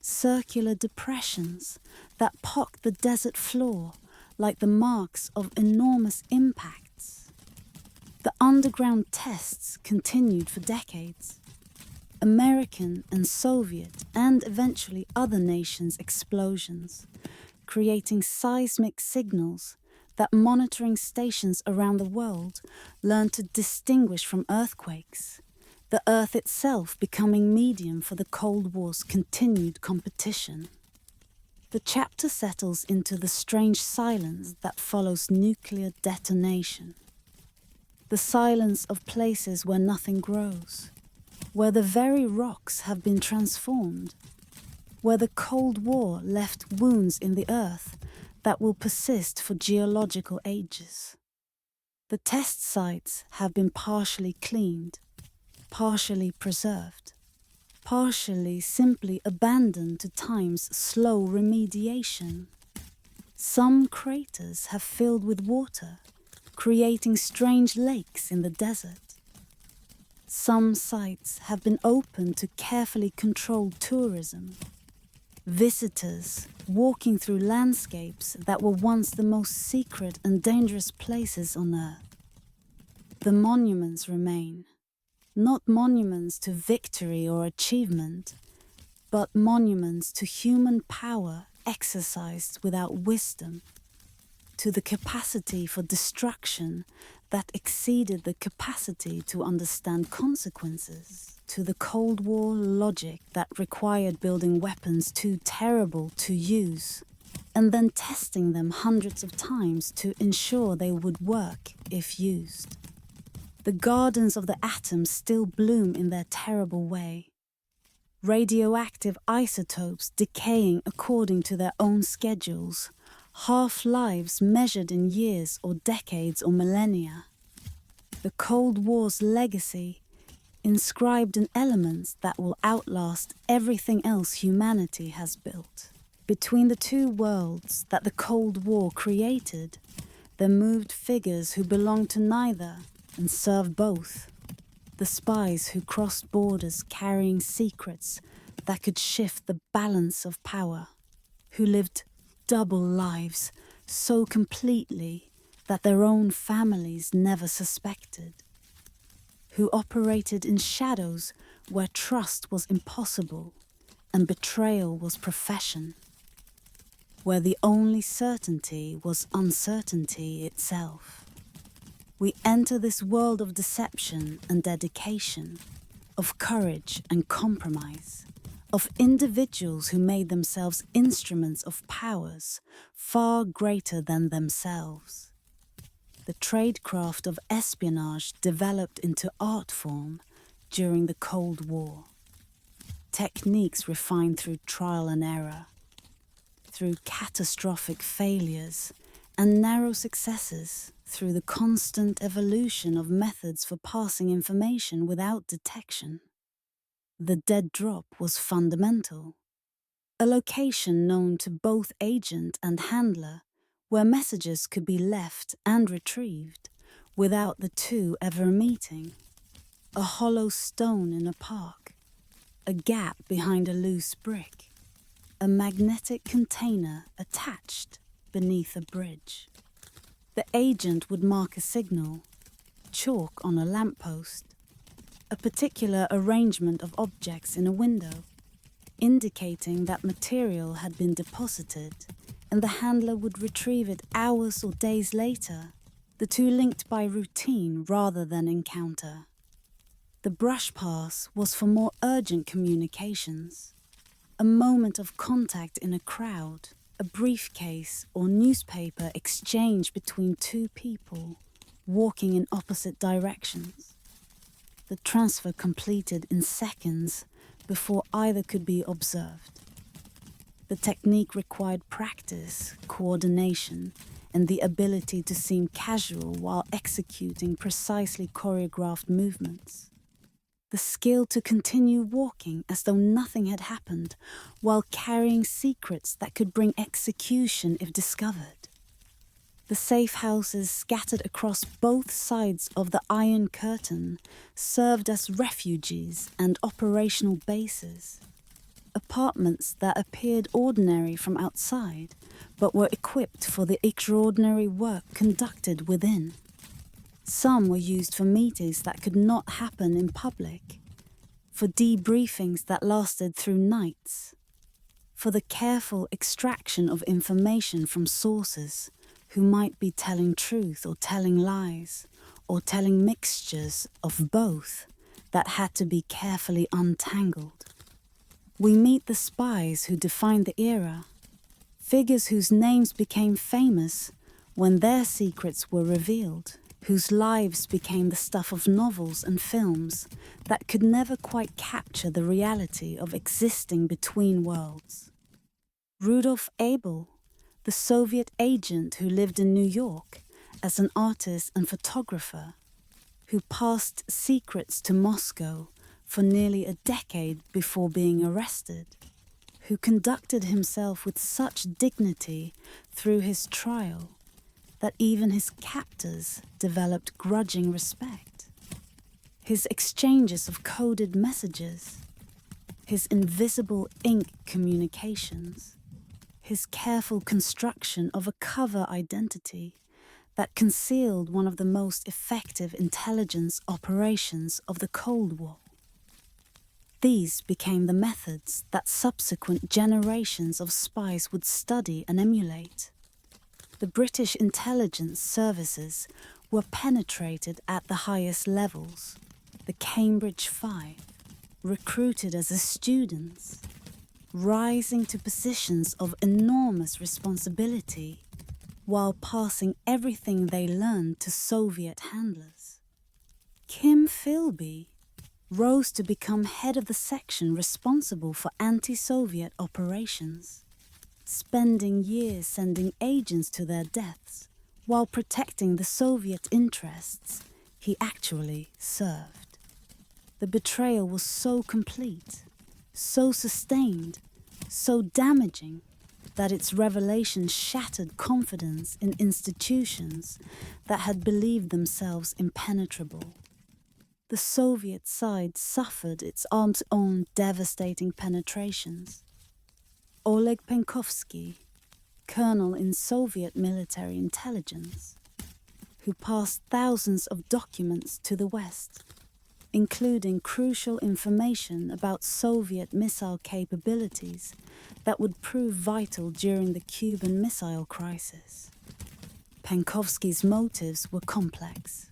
circular depressions that pocked the desert floor like the marks of enormous impacts. The underground tests continued for decades. American and Soviet and eventually other nations' explosions, creating seismic signals that monitoring stations around the world learned to distinguish from earthquakes, the Earth itself becoming medium for the Cold War's continued competition. The chapter settles into the strange silence that follows nuclear detonation. The silence of places where nothing grows, where the very rocks have been transformed, where the Cold War left wounds in the earth that will persist for geological ages. The test sites have been partially cleaned, partially preserved, partially simply abandoned to time's slow remediation. Some craters have filled with water, creating strange lakes in the desert. Some sites have been opened to carefully controlled tourism, visitors walking through landscapes that were once the most secret and dangerous places on Earth. The monuments remain, not monuments to victory or achievement, but monuments to human power exercised without wisdom, to the capacity for destruction that exceeded the capacity to understand consequences, to the Cold War logic that required building weapons too terrible to use, and then testing them hundreds of times to ensure they would work if used. The gardens of the atoms still bloom in their terrible way. Radioactive isotopes decaying according to their own schedules, half-lives measured in years or decades or millennia. The Cold War's legacy, inscribed in elements that will outlast everything else humanity has built. Between the two worlds that the Cold War created, there moved figures who belonged to neither and served both. The spies who crossed borders carrying secrets that could shift the balance of power, who lived double lives so completely that their own families never suspected, who operated in shadows where trust was impossible and betrayal was profession, where the only certainty was uncertainty itself. We enter this world of deception and dedication, of courage and compromise, of individuals who made themselves instruments of powers far greater than themselves. The tradecraft of espionage developed into art form during the Cold War. Techniques refined through trial and error, through catastrophic failures and narrow successes, through the constant evolution of methods for passing information without detection. The dead drop was fundamental, a location known to both agent and handler where messages could be left and retrieved without the two ever meeting. A hollow stone in a park, a gap behind a loose brick, a magnetic container attached beneath a bridge. The agent would mark a signal, chalk on a lamppost, a particular arrangement of objects in a window, indicating that material had been deposited, and the handler would retrieve it hours or days later, the two linked by routine rather than encounter. The brush pass was for more urgent communications, a moment of contact in a crowd, a briefcase or newspaper exchange between two people walking in opposite directions. The transfer completed in seconds before either could be observed. The technique required practice, coordination, and the ability to seem casual while executing precisely choreographed movements. The skill to continue walking as though nothing had happened while carrying secrets that could bring execution if discovered. The safe houses scattered across both sides of the Iron Curtain served as refuges and operational bases. Apartments that appeared ordinary from outside but were equipped for the extraordinary work conducted within. Some were used for meetings that could not happen in public, for debriefings that lasted through nights, for the careful extraction of information from sources who might be telling truth or telling lies, or telling mixtures of both that had to be carefully untangled. We meet the spies who defined the era, figures whose names became famous when their secrets were revealed, whose lives became the stuff of novels and films that could never quite capture the reality of existing between worlds. Rudolf Abel, the Soviet agent who lived in New York as an artist and photographer, who passed secrets to Moscow for nearly a decade before being arrested, who conducted himself with such dignity through his trial that even his captors developed grudging respect. His exchanges of coded messages, his invisible ink communications, his careful construction of a cover identity that concealed one of the most effective intelligence operations of the Cold War. These became the methods that subsequent generations of spies would study and emulate. The British intelligence services were penetrated at the highest levels. The Cambridge Five, recruited as students, rising to positions of enormous responsibility while passing everything they learned to Soviet handlers. Kim Philby rose to become head of the section responsible for anti-Soviet operations, spending years sending agents to their deaths while protecting the Soviet interests he actually served. The betrayal was so complete, so sustained, so damaging that its revelation shattered confidence in institutions that had believed themselves impenetrable. The Soviet side suffered its own devastating penetrations. Oleg Penkovsky, colonel in Soviet military intelligence, who passed thousands of documents to the West, including crucial information about Soviet missile capabilities that would prove vital during the Cuban Missile Crisis. Penkovsky's motives were complex.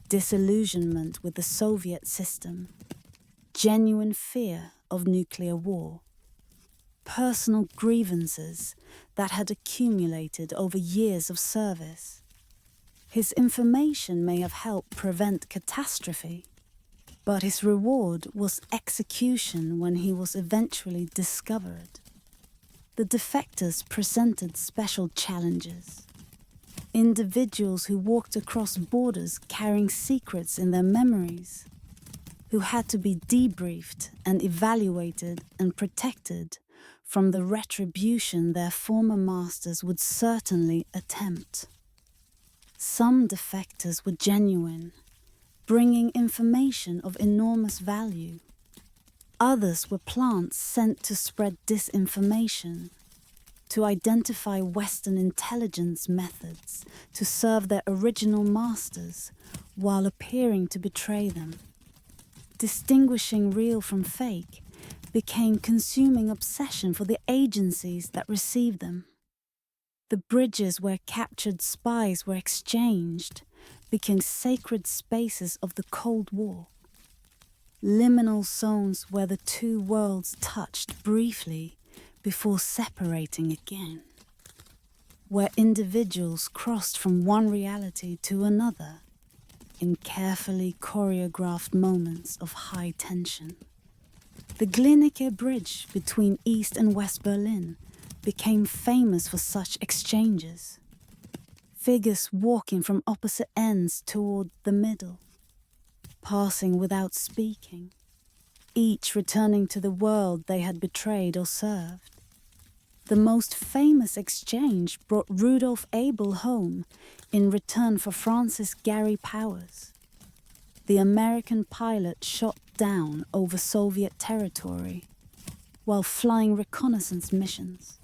Disillusionment with the Soviet system, genuine fear of nuclear war, personal grievances that had accumulated over years of service. His information may have helped prevent catastrophe, but his reward was execution when he was eventually discovered. The defectors presented special challenges. Individuals who walked across borders carrying secrets in their memories, who had to be debriefed and evaluated and protected from the retribution their former masters would certainly attempt. Some defectors were genuine, bringing information of enormous value. Others were plants sent to spread disinformation, to identify Western intelligence methods to serve their original masters while appearing to betray them. Distinguishing real from fake became consuming obsession for the agencies that received them. The bridges where captured spies were exchanged became sacred spaces of the Cold War. Liminal zones where the two worlds touched briefly before separating again, where individuals crossed from one reality to another in carefully choreographed moments of high tension. The Glienicke Bridge between East and West Berlin became famous for such exchanges. Figures walking from opposite ends toward the middle, passing without speaking, each returning to the world they had betrayed or served. The most famous exchange brought Rudolf Abel home in return for Francis Gary Powers, the American pilot shot down over Soviet territory while flying reconnaissance missions.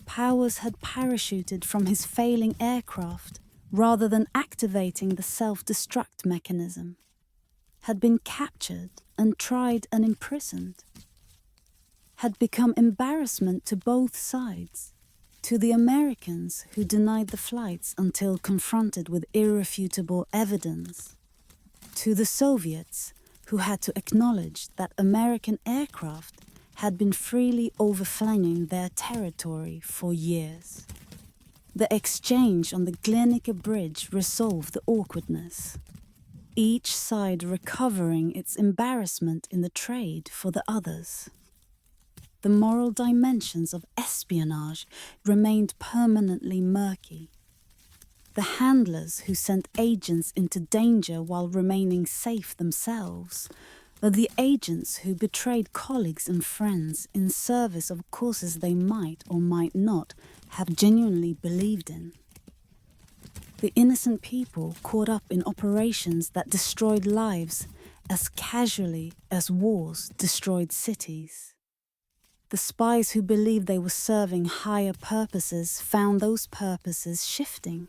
Powers had parachuted from his failing aircraft rather than activating the self-destruct mechanism, had been captured and tried and imprisoned, had become embarrassment to both sides, to the Americans who denied the flights until confronted with irrefutable evidence, to the Soviets who had to acknowledge that American aircraft had been freely overflying their territory for years. The exchange on the Glienicke Bridge resolved the awkwardness, each side recovering its embarrassment in the trade for the others. The moral dimensions of espionage remained permanently murky. The handlers who sent agents into danger while remaining safe themselves, or the agents who betrayed colleagues and friends in service of causes they might or might not have genuinely believed in. The innocent people caught up in operations that destroyed lives as casually as wars destroyed cities. The spies who believed they were serving higher purposes found those purposes shifting.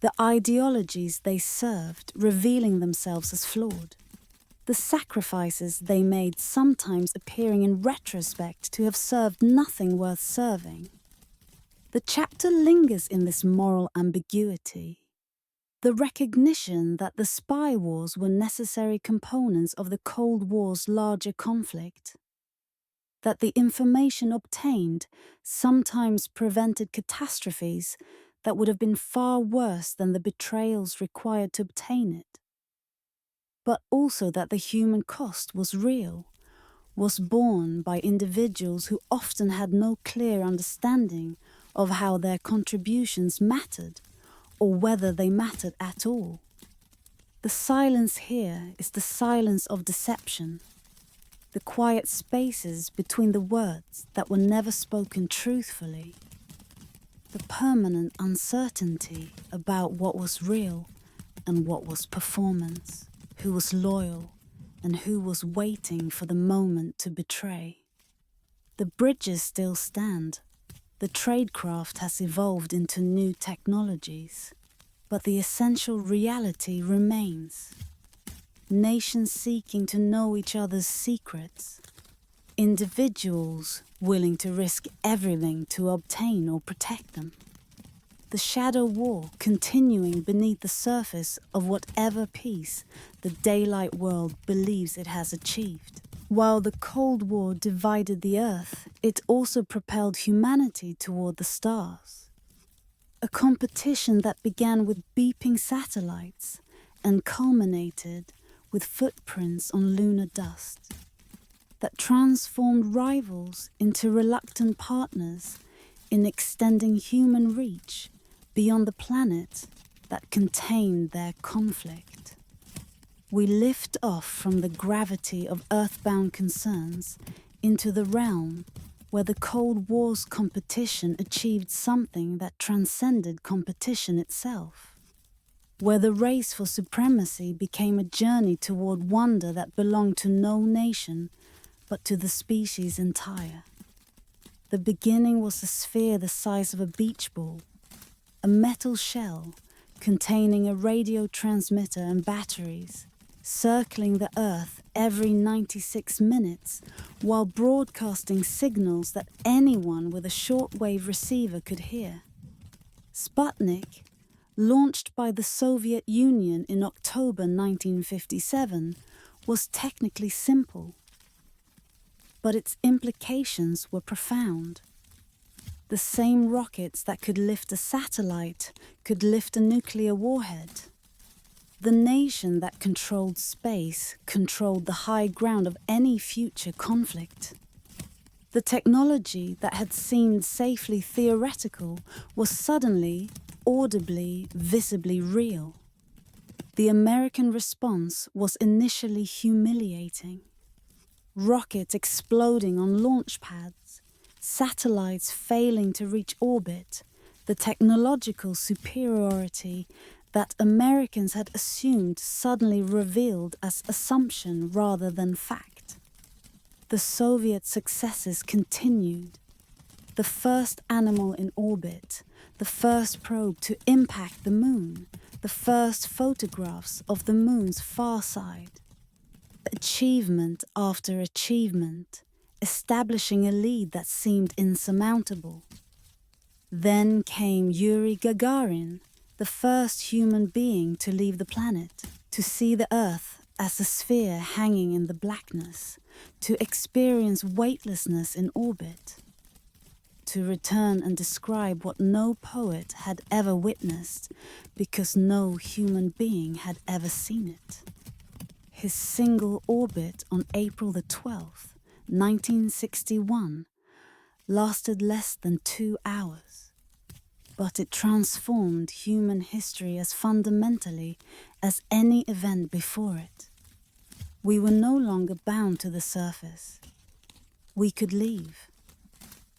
The ideologies they served revealing themselves as flawed. The sacrifices they made sometimes appearing in retrospect to have served nothing worth serving. The chapter lingers in this moral ambiguity. The recognition that the spy wars were necessary components of the Cold War's larger conflict. That the information obtained sometimes prevented catastrophes that would have been far worse than the betrayals required to obtain it. but also that the human cost was real, was borne by individuals who often had no clear understanding of how their contributions mattered or whether they mattered at all. The silence here is the silence of deception, the quiet spaces between the words that were never spoken truthfully, the permanent uncertainty about what was real and what was performance, who was loyal and who was waiting for the moment to betray. The bridges still stand. The tradecraft has evolved into new technologies, but the essential reality remains. Nations seeking to know each other's secrets, individuals willing to risk everything to obtain or protect them. The shadow war continuing beneath the surface of whatever peace the daylight world believes it has achieved. While the Cold War divided the Earth, it also propelled humanity toward the stars. A competition that began with beeping satellites and culminated with footprints on lunar dust, that transformed rivals into reluctant partners in extending human reach beyond the planet that contained their conflict. We lift off from the gravity of earthbound concerns into the realm where the Cold War's competition achieved something that transcended competition itself, where the race for supremacy became a journey toward wonder that belonged to no nation but to the species entire. The beginning was a sphere the size of a beach ball, a metal shell containing a radio transmitter and batteries, circling the Earth every 96 minutes while broadcasting signals that anyone with a shortwave receiver could hear. Sputnik, launched by the Soviet Union in October 1957, was technically simple, but its implications were profound. The same rockets that could lift a satellite could lift a nuclear warhead. The nation that controlled space controlled the high ground of any future conflict. The technology that had seemed safely theoretical was suddenly, audibly, visibly real. The American response was initially humiliating. Rockets exploding on launch pads, satellites failing to reach orbit, the technological superiority that Americans had assumed suddenly revealed as assumption rather than fact. The Soviet successes continued. The first animal in orbit, the first probe to impact the moon, the first photographs of the moon's far side. Achievement after achievement, establishing a lead that seemed insurmountable. Then came Yuri Gagarin, the first human being to leave the planet, to see the Earth as a sphere hanging in the blackness, to experience weightlessness in orbit, to return and describe what no poet had ever witnessed because no human being had ever seen it. His single orbit on April the 12th, 1961, lasted less than 2 hours, but it transformed human history as fundamentally as any event before it. We were no longer bound to the surface. We could leave.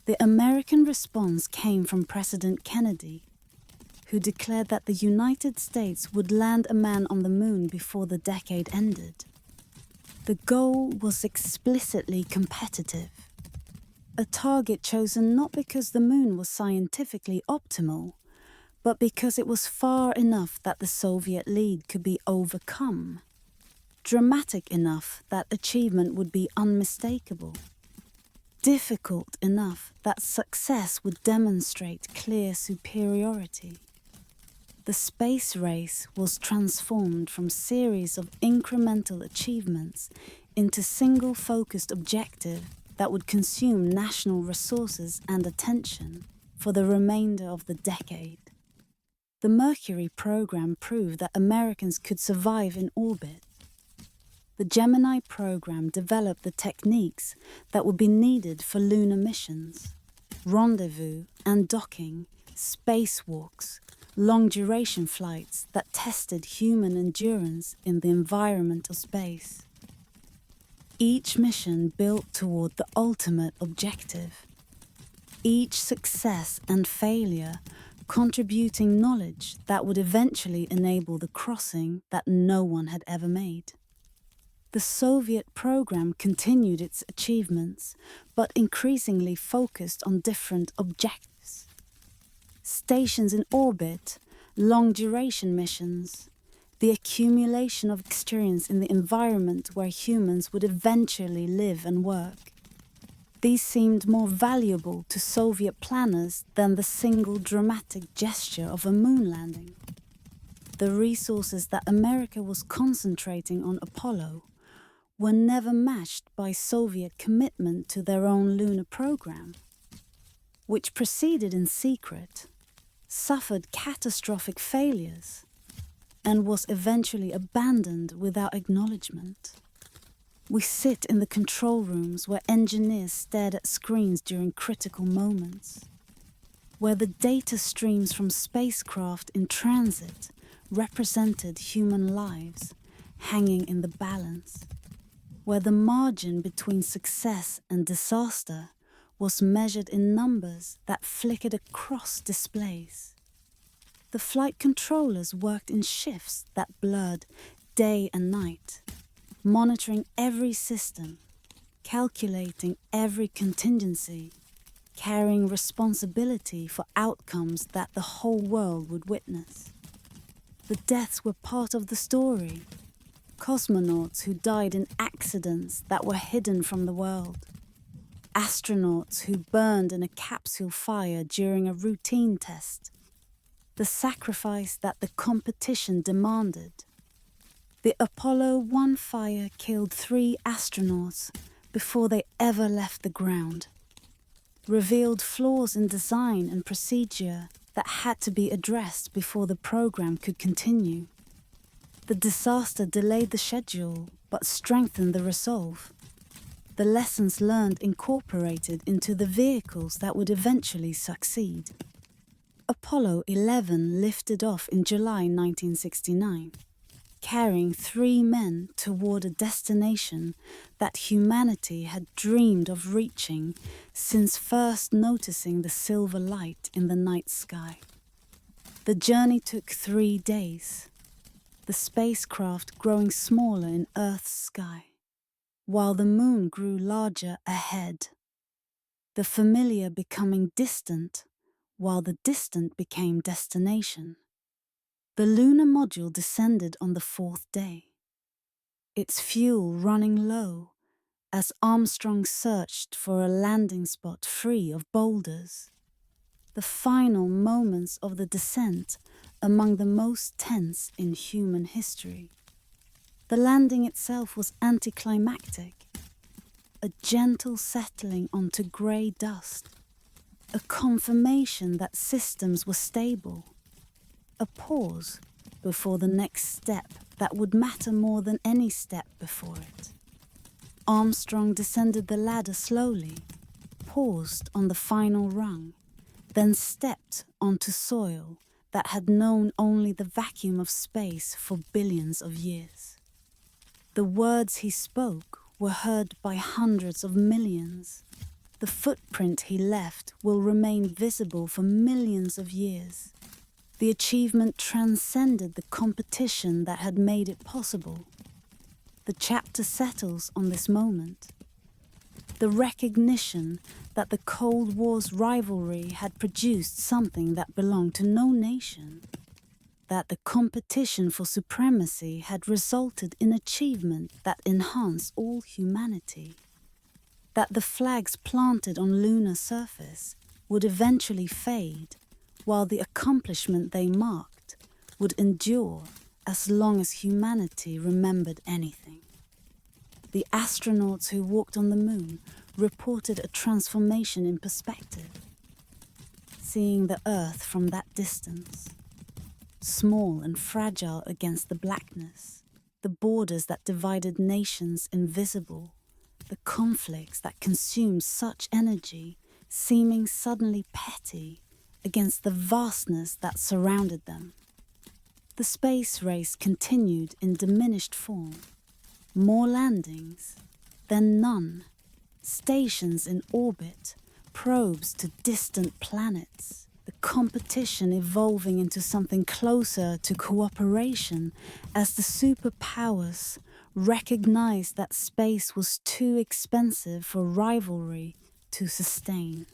The American response came from President Kennedy, who declared that the United States would land a man on the moon before the decade ended. The goal was explicitly competitive, a target chosen not because the moon was scientifically optimal, but because it was far enough that the Soviet lead could be overcome, dramatic enough that achievement would be unmistakable, difficult enough that success would demonstrate clear superiority. The space race was transformed from series of incremental achievements into single-focused objective that would consume national resources and attention for the remainder of the decade. The Mercury program proved that Americans could survive in orbit. the Gemini program developed the techniques that would be needed for lunar missions, rendezvous and docking, spacewalks, long-duration flights that tested human endurance in the environment of space. Each mission built toward the ultimate objective. Each success and failure contributing knowledge that would eventually enable the crossing that no one had ever made. The Soviet program continued its achievements, but increasingly focused on different objectives. Stations in orbit, long-duration missions, the accumulation of experience in the environment where humans would eventually live and work. These seemed more valuable to Soviet planners than the single dramatic gesture of a moon landing. The resources that America was concentrating on Apollo were never matched by Soviet commitment to their own lunar program, which proceeded in secret, suffered catastrophic failures, and was eventually abandoned without acknowledgement. We sit in the control rooms where engineers stared at screens during critical moments, where the data streams from spacecraft in transit represented human lives hanging in the balance, where the margin between success and disaster was measured in numbers that flickered across displays. The flight controllers worked in shifts that blurred day and night, monitoring every system, calculating every contingency, carrying responsibility for outcomes that the whole world would witness. The deaths were part of the story. Cosmonauts who died in accidents that were hidden from the world. Astronauts who burned in a capsule fire during a routine test. The sacrifice that the competition demanded. The Apollo 1 fire killed 3 astronauts before they ever left the ground. Revealed flaws in design and procedure that had to be addressed before the program could continue. The disaster delayed the schedule, but strengthened the resolve. The lessons learned incorporated into the vehicles that would eventually succeed. Apollo 11 lifted off in July 1969, carrying 3 men toward a destination that humanity had dreamed of reaching since first noticing the silver light in the night sky. The journey took 3 days. The spacecraft growing smaller in Earth's sky, while the moon grew larger ahead. The familiar becoming distant, while the distant became destination. The lunar module descended on the 4th day, its fuel running low as Armstrong searched for a landing spot free of boulders. The final moments of the descent among the most tense in human history. The landing itself was anticlimactic, a gentle settling onto grey dust, a confirmation that systems were stable, a pause before the next step that would matter more than any step before it. Armstrong descended the ladder slowly, paused on the final rung, then stepped onto soil that had known only the vacuum of space for billions of years. The words he spoke were heard by hundreds of millions. The footprint he left will remain visible for millions of years. The achievement transcended the competition that had made it possible. The chapter settles on this moment. The recognition that the Cold War's rivalry had produced something that belonged to no nation, that the competition for supremacy had resulted in achievement that enhanced all humanity, that the flags planted on lunar surface would eventually fade, while the accomplishment they marked would endure as long as humanity remembered anything. The astronauts who walked on the moon reported a transformation in perspective, seeing the Earth from that distance, small and fragile against the blackness, the borders that divided nations invisible, the conflicts that consumed such energy seeming suddenly petty against the vastness that surrounded them. The space race continued in diminished form. More landings, then none. Stations in orbit, probes to distant planets. The competition evolving into something closer to cooperation as the superpowers recognized that space was too expensive for rivalry to sustain.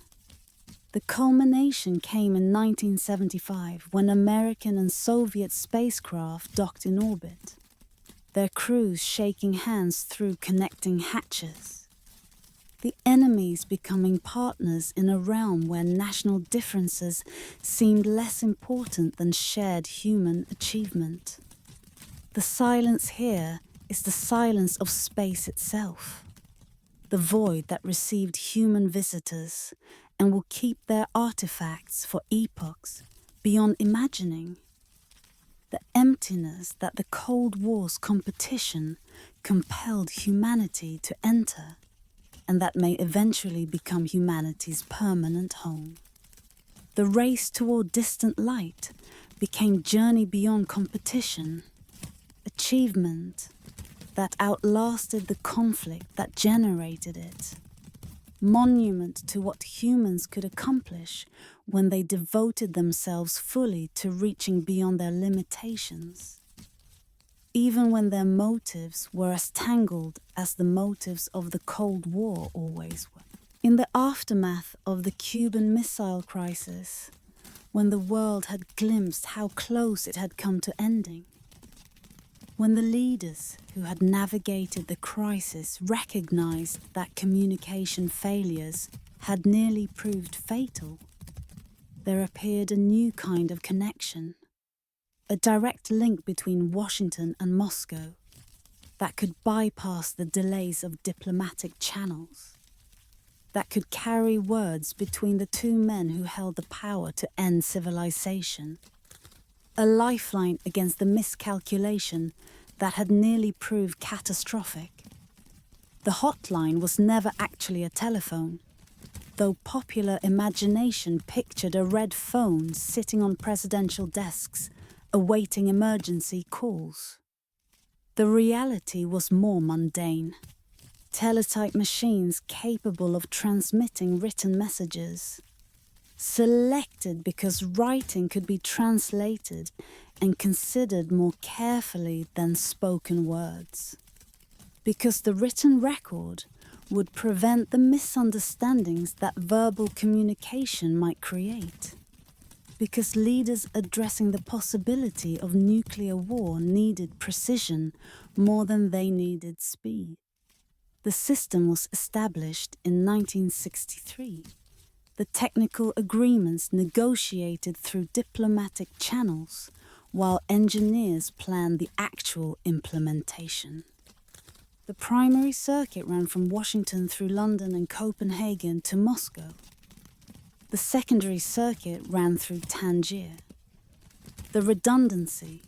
The culmination came in 1975 when American and Soviet spacecraft docked in orbit, their crews shaking hands through connecting hatches. The enemies becoming partners in a realm where national differences seemed less important than shared human achievement. The silence here is the silence of space itself, the void that received human visitors and will keep their artifacts for epochs beyond imagining. The emptiness that the Cold War's competition compelled humanity to enter, and that may eventually become humanity's permanent home. The race toward distant light became journey beyond competition, achievement that outlasted the conflict that generated it, monument to what humans could accomplish when they devoted themselves fully to reaching beyond their limitations, even when their motives were as tangled as the motives of the Cold War always were. In the aftermath of the Cuban Missile Crisis, when the world had glimpsed how close it had come to ending, when the leaders who had navigated the crisis recognized that communication failures had nearly proved fatal, there appeared a new kind of connection, a direct link between Washington and Moscow that could bypass the delays of diplomatic channels, that could carry words between the two men who held the power to end civilization, a lifeline against the miscalculation that had nearly proved catastrophic. The hotline was never actually a telephone, though popular imagination pictured a red phone sitting on presidential desks, awaiting emergency calls. The reality was more mundane. Teletype machines capable of transmitting written messages, selected because writing could be translated and considered more carefully than spoken words, because the written record would prevent the misunderstandings that verbal communication might create, because leaders addressing the possibility of nuclear war needed precision more than they needed speed. The system was established in 1963. The technical agreements negotiated through diplomatic channels, while engineers planned the actual implementation. The primary circuit ran from Washington through London and Copenhagen to Moscow. The secondary circuit ran through Tangier. The redundancy,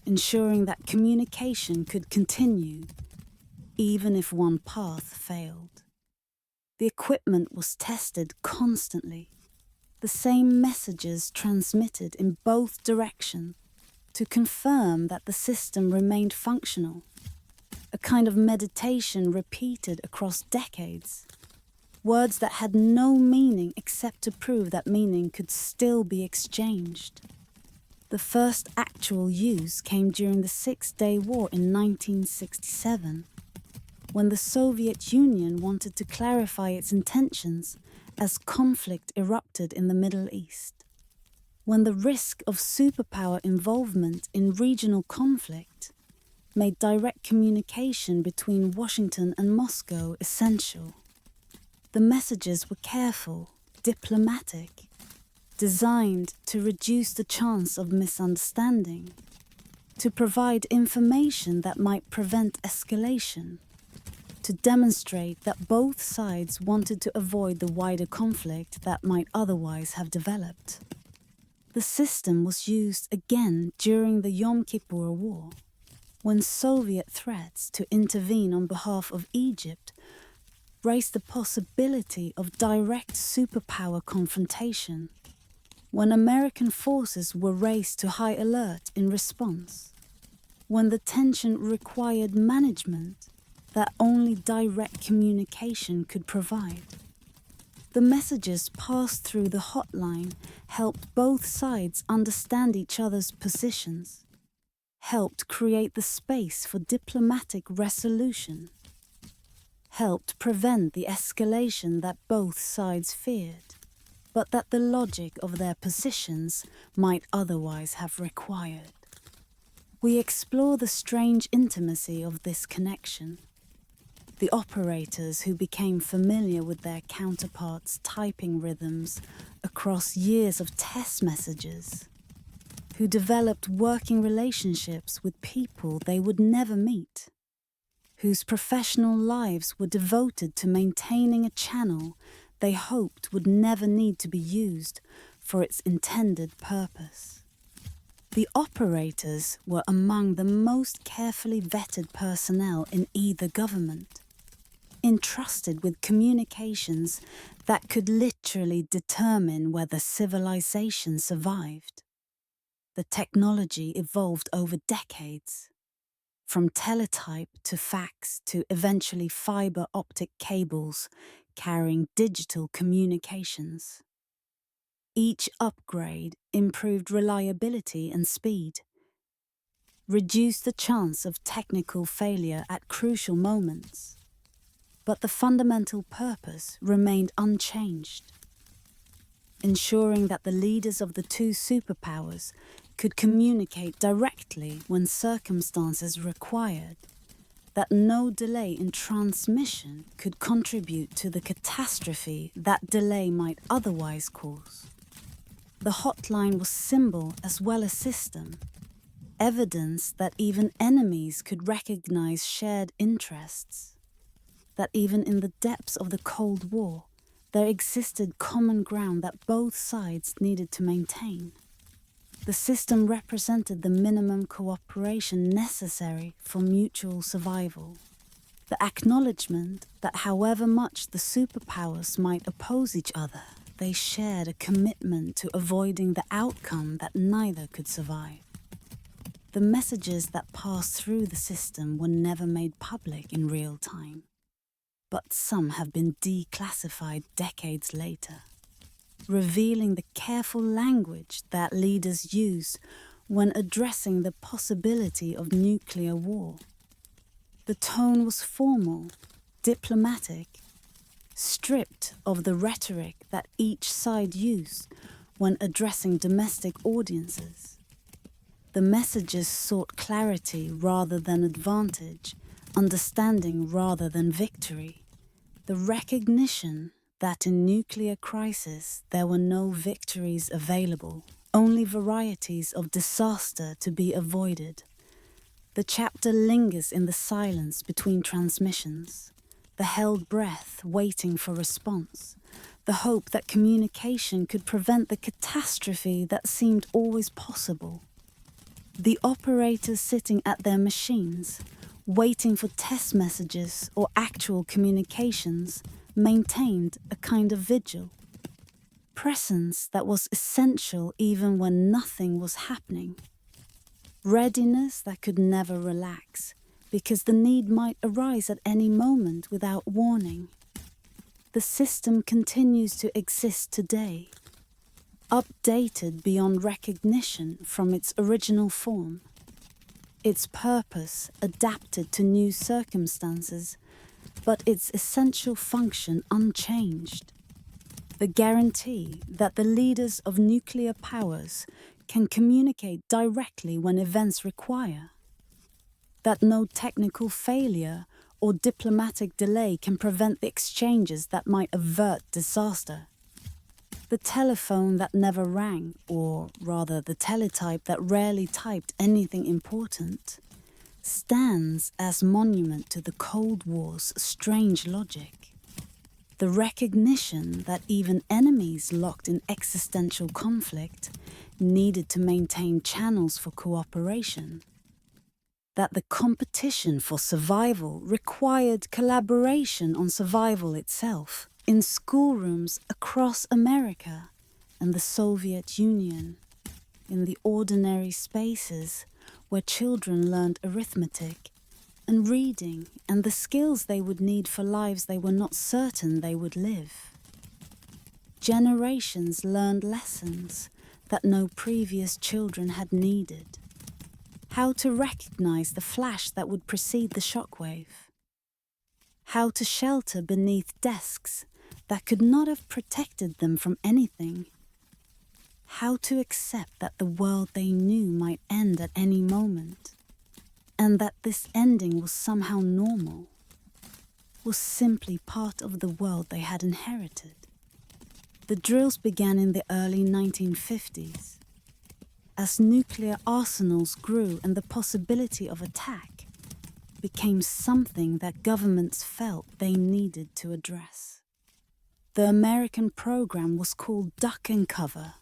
ensuring that communication could continue even if one path failed. The equipment was tested constantly, the same messages transmitted in both directions to confirm that the system remained functional, a kind of meditation repeated across decades, words that had no meaning except to prove that meaning could still be exchanged. The first actual use came during the Six-Day War in 1967, when the Soviet Union wanted to clarify its intentions as conflict erupted in the Middle East, when the risk of superpower involvement in regional conflict made direct communication between Washington and Moscow essential. The messages were careful, diplomatic, designed to reduce the chance of misunderstanding, to provide information that might prevent escalation, to demonstrate that both sides wanted to avoid the wider conflict that might otherwise have developed. The system was used again during the Yom Kippur War, when Soviet threats to intervene on behalf of Egypt raised the possibility of direct superpower confrontation, when American forces were raised to high alert in response, when the tension required management that only direct communication could provide. The messages passed through the hotline helped both sides understand each other's positions, helped create the space for diplomatic resolution, helped prevent the escalation that both sides feared, but that the logic of their positions might otherwise have required. We explore the strange intimacy of this connection. The operators who became familiar with their counterparts' typing rhythms across years of test messages, who developed working relationships with people they would never meet, whose professional lives were devoted to maintaining a channel they hoped would never need to be used for its intended purpose. The operators were among the most carefully vetted personnel in either government, entrusted with communications that could literally determine whether civilization survived. The technology evolved over decades, from teletype to fax to eventually fiber optic cables carrying digital communications. Each upgrade improved reliability and speed, reduced the chance of technical failure at crucial moments, but the fundamental purpose remained unchanged, ensuring that the leaders of the two superpowers could communicate directly when circumstances required, that no delay in transmission could contribute to the catastrophe that delay might otherwise cause. The hotline was symbol as well as system, evidence that even enemies could recognize shared interests, that even in the depths of the Cold War, there existed common ground that both sides needed to maintain. The system represented the minimum cooperation necessary for mutual survival. The acknowledgement that however much the superpowers might oppose each other, they shared a commitment to avoiding the outcome that neither could survive. The messages that passed through the system were never made public in real time, but some have been declassified decades later, revealing the careful language that leaders use when addressing the possibility of nuclear war. The tone was formal, diplomatic, stripped of the rhetoric that each side used when addressing domestic audiences. The messages sought clarity rather than advantage, understanding rather than victory, the recognition that in nuclear crisis there were no victories available, only varieties of disaster to be avoided. The chapter lingers in the silence between transmissions, the held breath waiting for response, the hope that communication could prevent the catastrophe that seemed always possible. The operators sitting at their machines, waiting for test messages or actual communications, maintained a kind of vigil, presence that was essential even when nothing was happening, readiness that could never relax, because the need might arise at any moment without warning. The system continues to exist today, updated beyond recognition from its original form, its purpose adapted to new circumstances, but its essential function unchanged. The guarantee that the leaders of nuclear powers can communicate directly when events require, that no technical failure or diplomatic delay can prevent the exchanges that might avert disaster. The telephone that never rang, or rather the teletype that rarely typed anything important, stands as monument to the Cold War's strange logic. The recognition that even enemies locked in existential conflict needed to maintain channels for cooperation. that the competition for survival required collaboration on survival itself in schoolrooms across America and the Soviet Union, in the ordinary spaces where children learned arithmetic and reading and the skills they would need for lives they were not certain they would live. Generations learned lessons that no previous children had needed. How to recognize the flash that would precede the shockwave. How to shelter beneath desks that could not have protected them from anything. How to accept that the world they knew might end at any moment, and that this ending was somehow normal, was simply part of the world they had inherited. The drills began in the early 1950s. As nuclear arsenals grew and the possibility of attack became something that governments felt they needed to address. The American program was called Duck and Cover.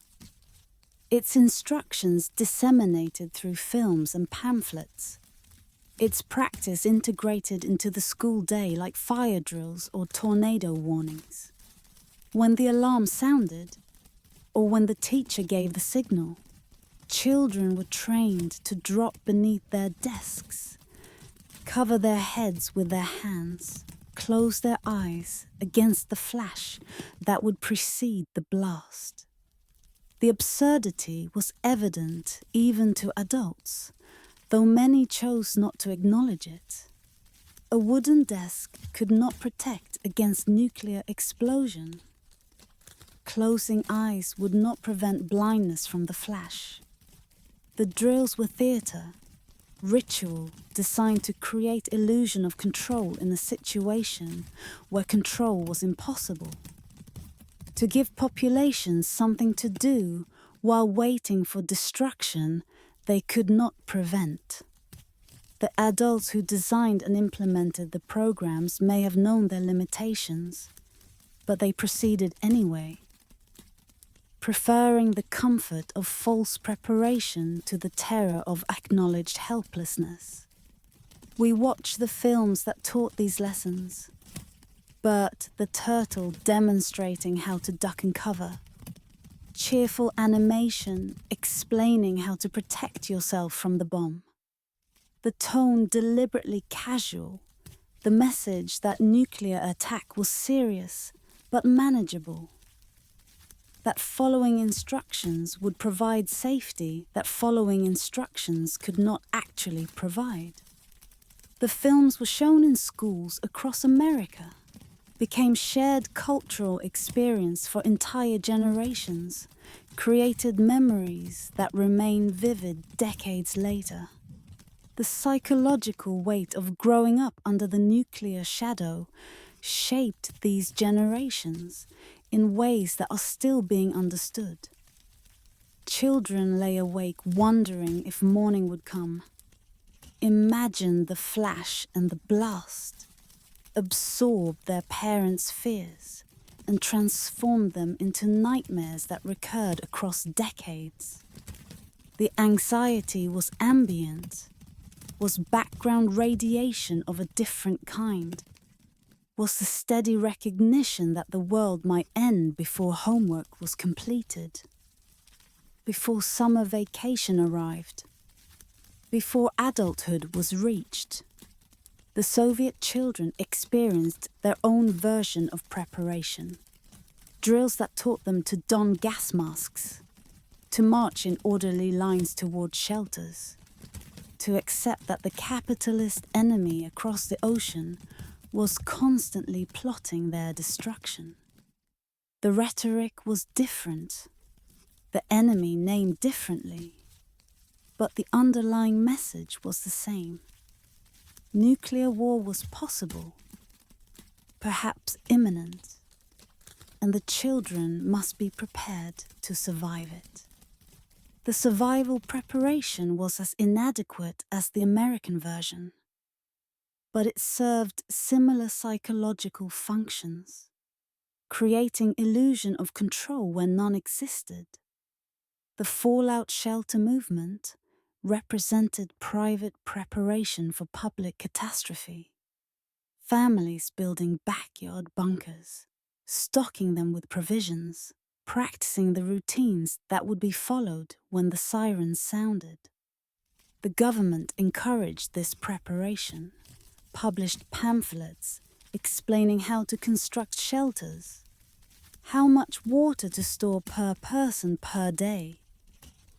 Its instructions disseminated through films and pamphlets. Its practice integrated into the school day like fire drills or tornado warnings. When the alarm sounded, or when the teacher gave the signal, children were trained to drop beneath their desks, cover their heads with their hands, close their eyes against the flash that would precede the blast. The absurdity was evident even to adults, though many chose not to acknowledge it. A wooden desk could not protect against nuclear explosion. Closing eyes would not prevent blindness from the flash. The drills were theatre, ritual designed to create illusion of control in a situation where control was impossible. To give populations something to do while waiting for destruction they could not prevent. The adults who designed and implemented the programs may have known their limitations, but they proceeded anyway, preferring the comfort of false preparation to the terror of acknowledged helplessness. We watched the films that taught these lessons. Bert the turtle demonstrating how to duck and cover. Cheerful animation explaining how to protect yourself from the bomb. The tone deliberately casual, the message that nuclear attack was serious but manageable. That following instructions would provide safety that following instructions could not actually provide. The films were shown in schools across America, became shared cultural experience for entire generations, created memories that remain vivid decades later. The psychological weight of growing up under the nuclear shadow shaped these generations in ways that are still being understood. Children lay awake wondering if morning would come. Imagined the flash and the blast, absorbed their parents' fears, and transformed them into nightmares that recurred across decades. The anxiety was ambient, was background radiation of a different kind, was the steady recognition that the world might end before homework was completed, before summer vacation arrived, before adulthood was reached. The Soviet children experienced their own version of preparation, drills that taught them to don gas masks, to march in orderly lines toward shelters, to accept that the capitalist enemy across the ocean was constantly plotting their destruction. The rhetoric was different, the enemy named differently, but the underlying message was the same. Nuclear war was possible, perhaps imminent, and the children must be prepared to survive it. The survival preparation was as inadequate as the American version, but it served similar psychological functions, creating illusion of control where none existed. The fallout shelter movement represented private preparation for public catastrophe. Families building backyard bunkers, stocking them with provisions, practicing the routines that would be followed when the sirens sounded. The government encouraged this preparation, published pamphlets explaining how to construct shelters, how much water to store per person per day,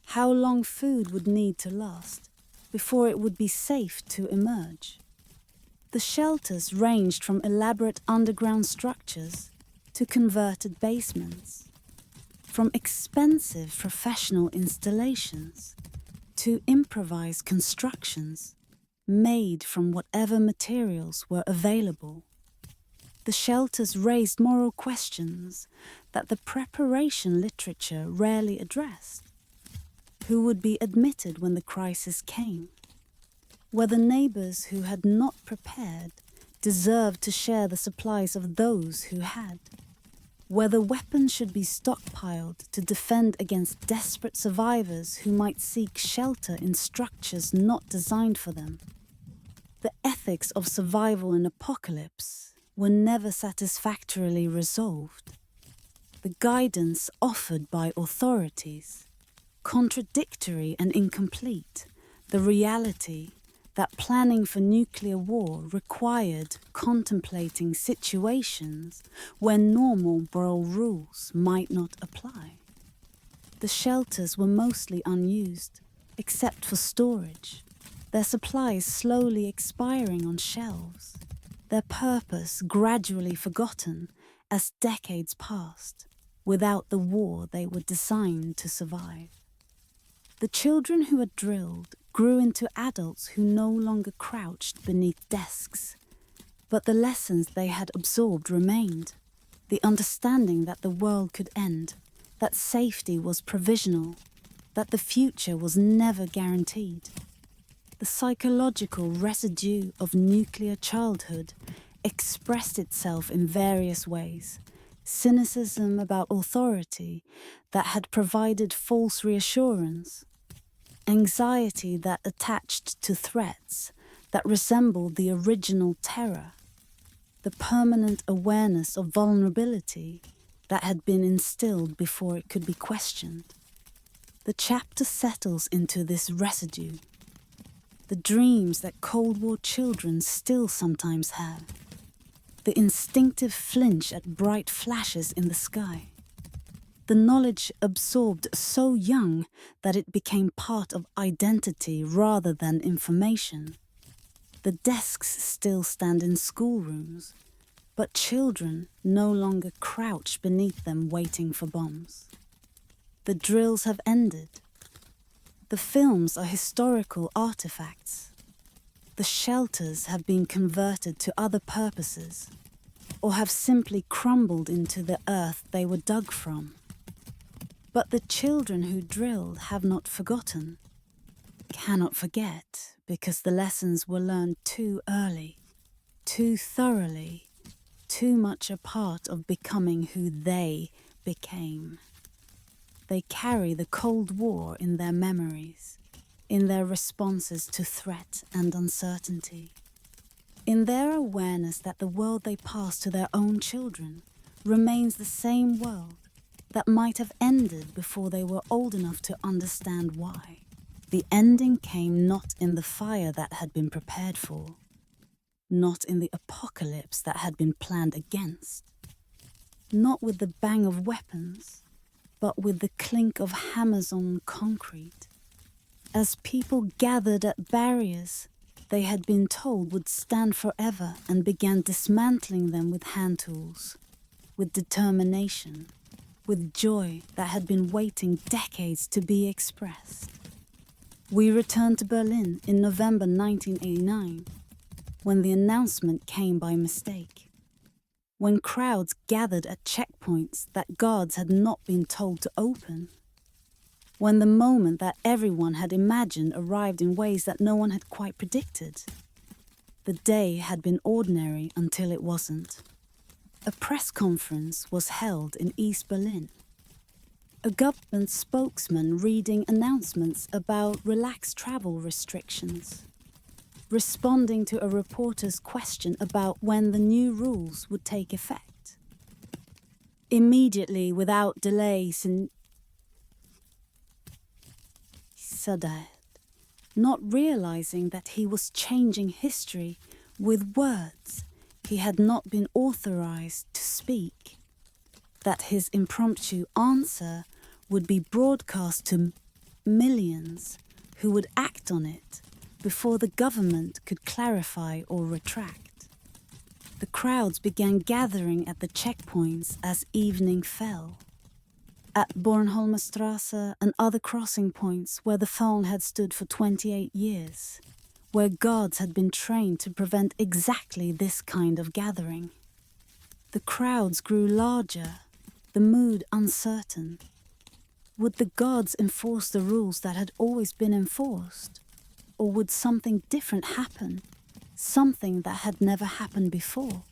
how long food would need to last before it would be safe to emerge. The shelters ranged from elaborate underground structures to converted basements, from expensive professional installations to improvised constructions made from whatever materials were available. The shelters raised moral questions that the preparation literature rarely addressed. Who would be admitted when the crisis came? Whether neighbors who had not prepared deserved to share the supplies of those who had? Whether weapons should be stockpiled to defend against desperate survivors who might seek shelter in structures not designed for them? The ethics of survival in apocalypse were never satisfactorily resolved. The guidance offered by authorities, contradictory and incomplete, the reality that planning for nuclear war required contemplating situations where normal moral rules might not apply. The shelters were mostly unused, except for storage, their supplies slowly expiring on shelves, their purpose gradually forgotten as decades passed. Without the war, they were designed to survive. The children who had drilled grew into adults who no longer crouched beneath desks, but the lessons they had absorbed remained. The understanding that the world could end, that safety was provisional, that the future was never guaranteed. The psychological residue of nuclear childhood expressed itself in various ways. Cynicism about authority that had provided false reassurance, anxiety that attached to threats that resembled the original terror, the permanent awareness of vulnerability that had been instilled before it could be questioned. The chapter settles into this residue, the dreams that Cold War children still sometimes have, the instinctive flinch at bright flashes in the sky, the knowledge absorbed so young that it became part of identity rather than information. The desks still stand in schoolrooms, but children no longer crouch beneath them waiting for bombs. The drills have ended. The films are historical artifacts. The shelters have been converted to other purposes, or have simply crumbled into the earth they were dug from. But the children who drilled have not forgotten, cannot forget, because the lessons were learned too early, too thoroughly, too much a part of becoming who they became. They carry the Cold War in their memories, in their responses to threat and uncertainty, in their awareness that the world they pass to their own children remains the same world that might have ended before they were old enough to understand why. The ending came not in the fire that had been prepared for, not in the apocalypse that had been planned against, not with the bang of weapons, but with the clink of hammers on concrete. As people gathered at barriers they had been told would stand forever and began dismantling them with hand tools, with determination, with joy that had been waiting decades to be expressed. We returned to Berlin in November 1989, when the announcement came by mistake, when crowds gathered at checkpoints that guards had not been told to open, when the moment that everyone had imagined arrived in ways that no one had quite predicted. The day had been ordinary until it wasn't. A press conference was held in East Berlin. A government spokesman reading announcements about relaxed travel restrictions, responding to a reporter's question about when the new rules would take effect. Immediately, without delay, Sadat, not realizing that he was changing history with words he had not been authorized to speak, that his impromptu answer would be broadcast to millions who would act on it before the government could clarify or retract. The crowds began gathering at the checkpoints as evening fell. At Bornholmerstrasse and other crossing points where the phone had stood for 28 years, where guards had been trained to prevent exactly this kind of gathering. The crowds grew larger, the mood uncertain. Would the guards enforce the rules that had always been enforced? Or would something different happen? Something that had never happened before?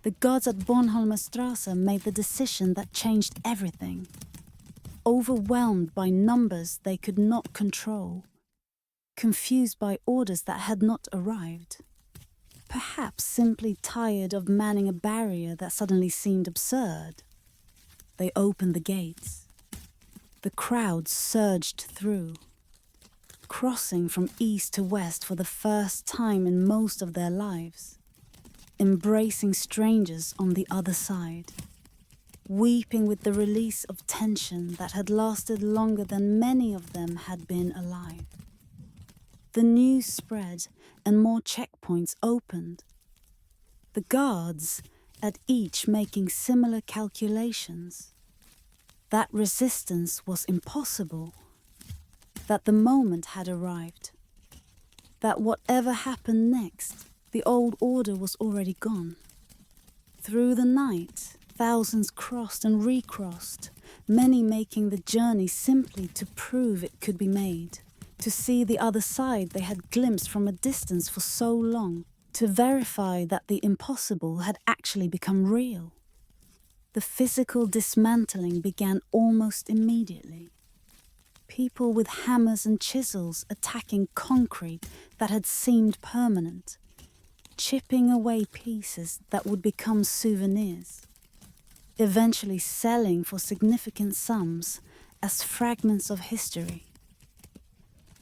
The guards at Bornholmerstrasse made the decision that changed everything. Overwhelmed by numbers they could not control, confused by orders that had not arrived, perhaps simply tired of manning a barrier that suddenly seemed absurd, they opened the gates. The crowd surged through, crossing from east to west for the first time in most of their lives, embracing strangers on the other side, weeping with the release of tension that had lasted longer than many of them had been alive. The news spread and more checkpoints opened. The guards at each making similar calculations. That resistance was impossible, that the moment had arrived, that whatever happened next, the old order was already gone. Through the night, thousands crossed and recrossed, many making the journey simply to prove it could be made, to see the other side they had glimpsed from a distance for so long, to verify that the impossible had actually become real. The physical dismantling began almost immediately. People with hammers and chisels attacking concrete that had seemed permanent, chipping away pieces that would become souvenirs, eventually selling for significant sums as fragments of history.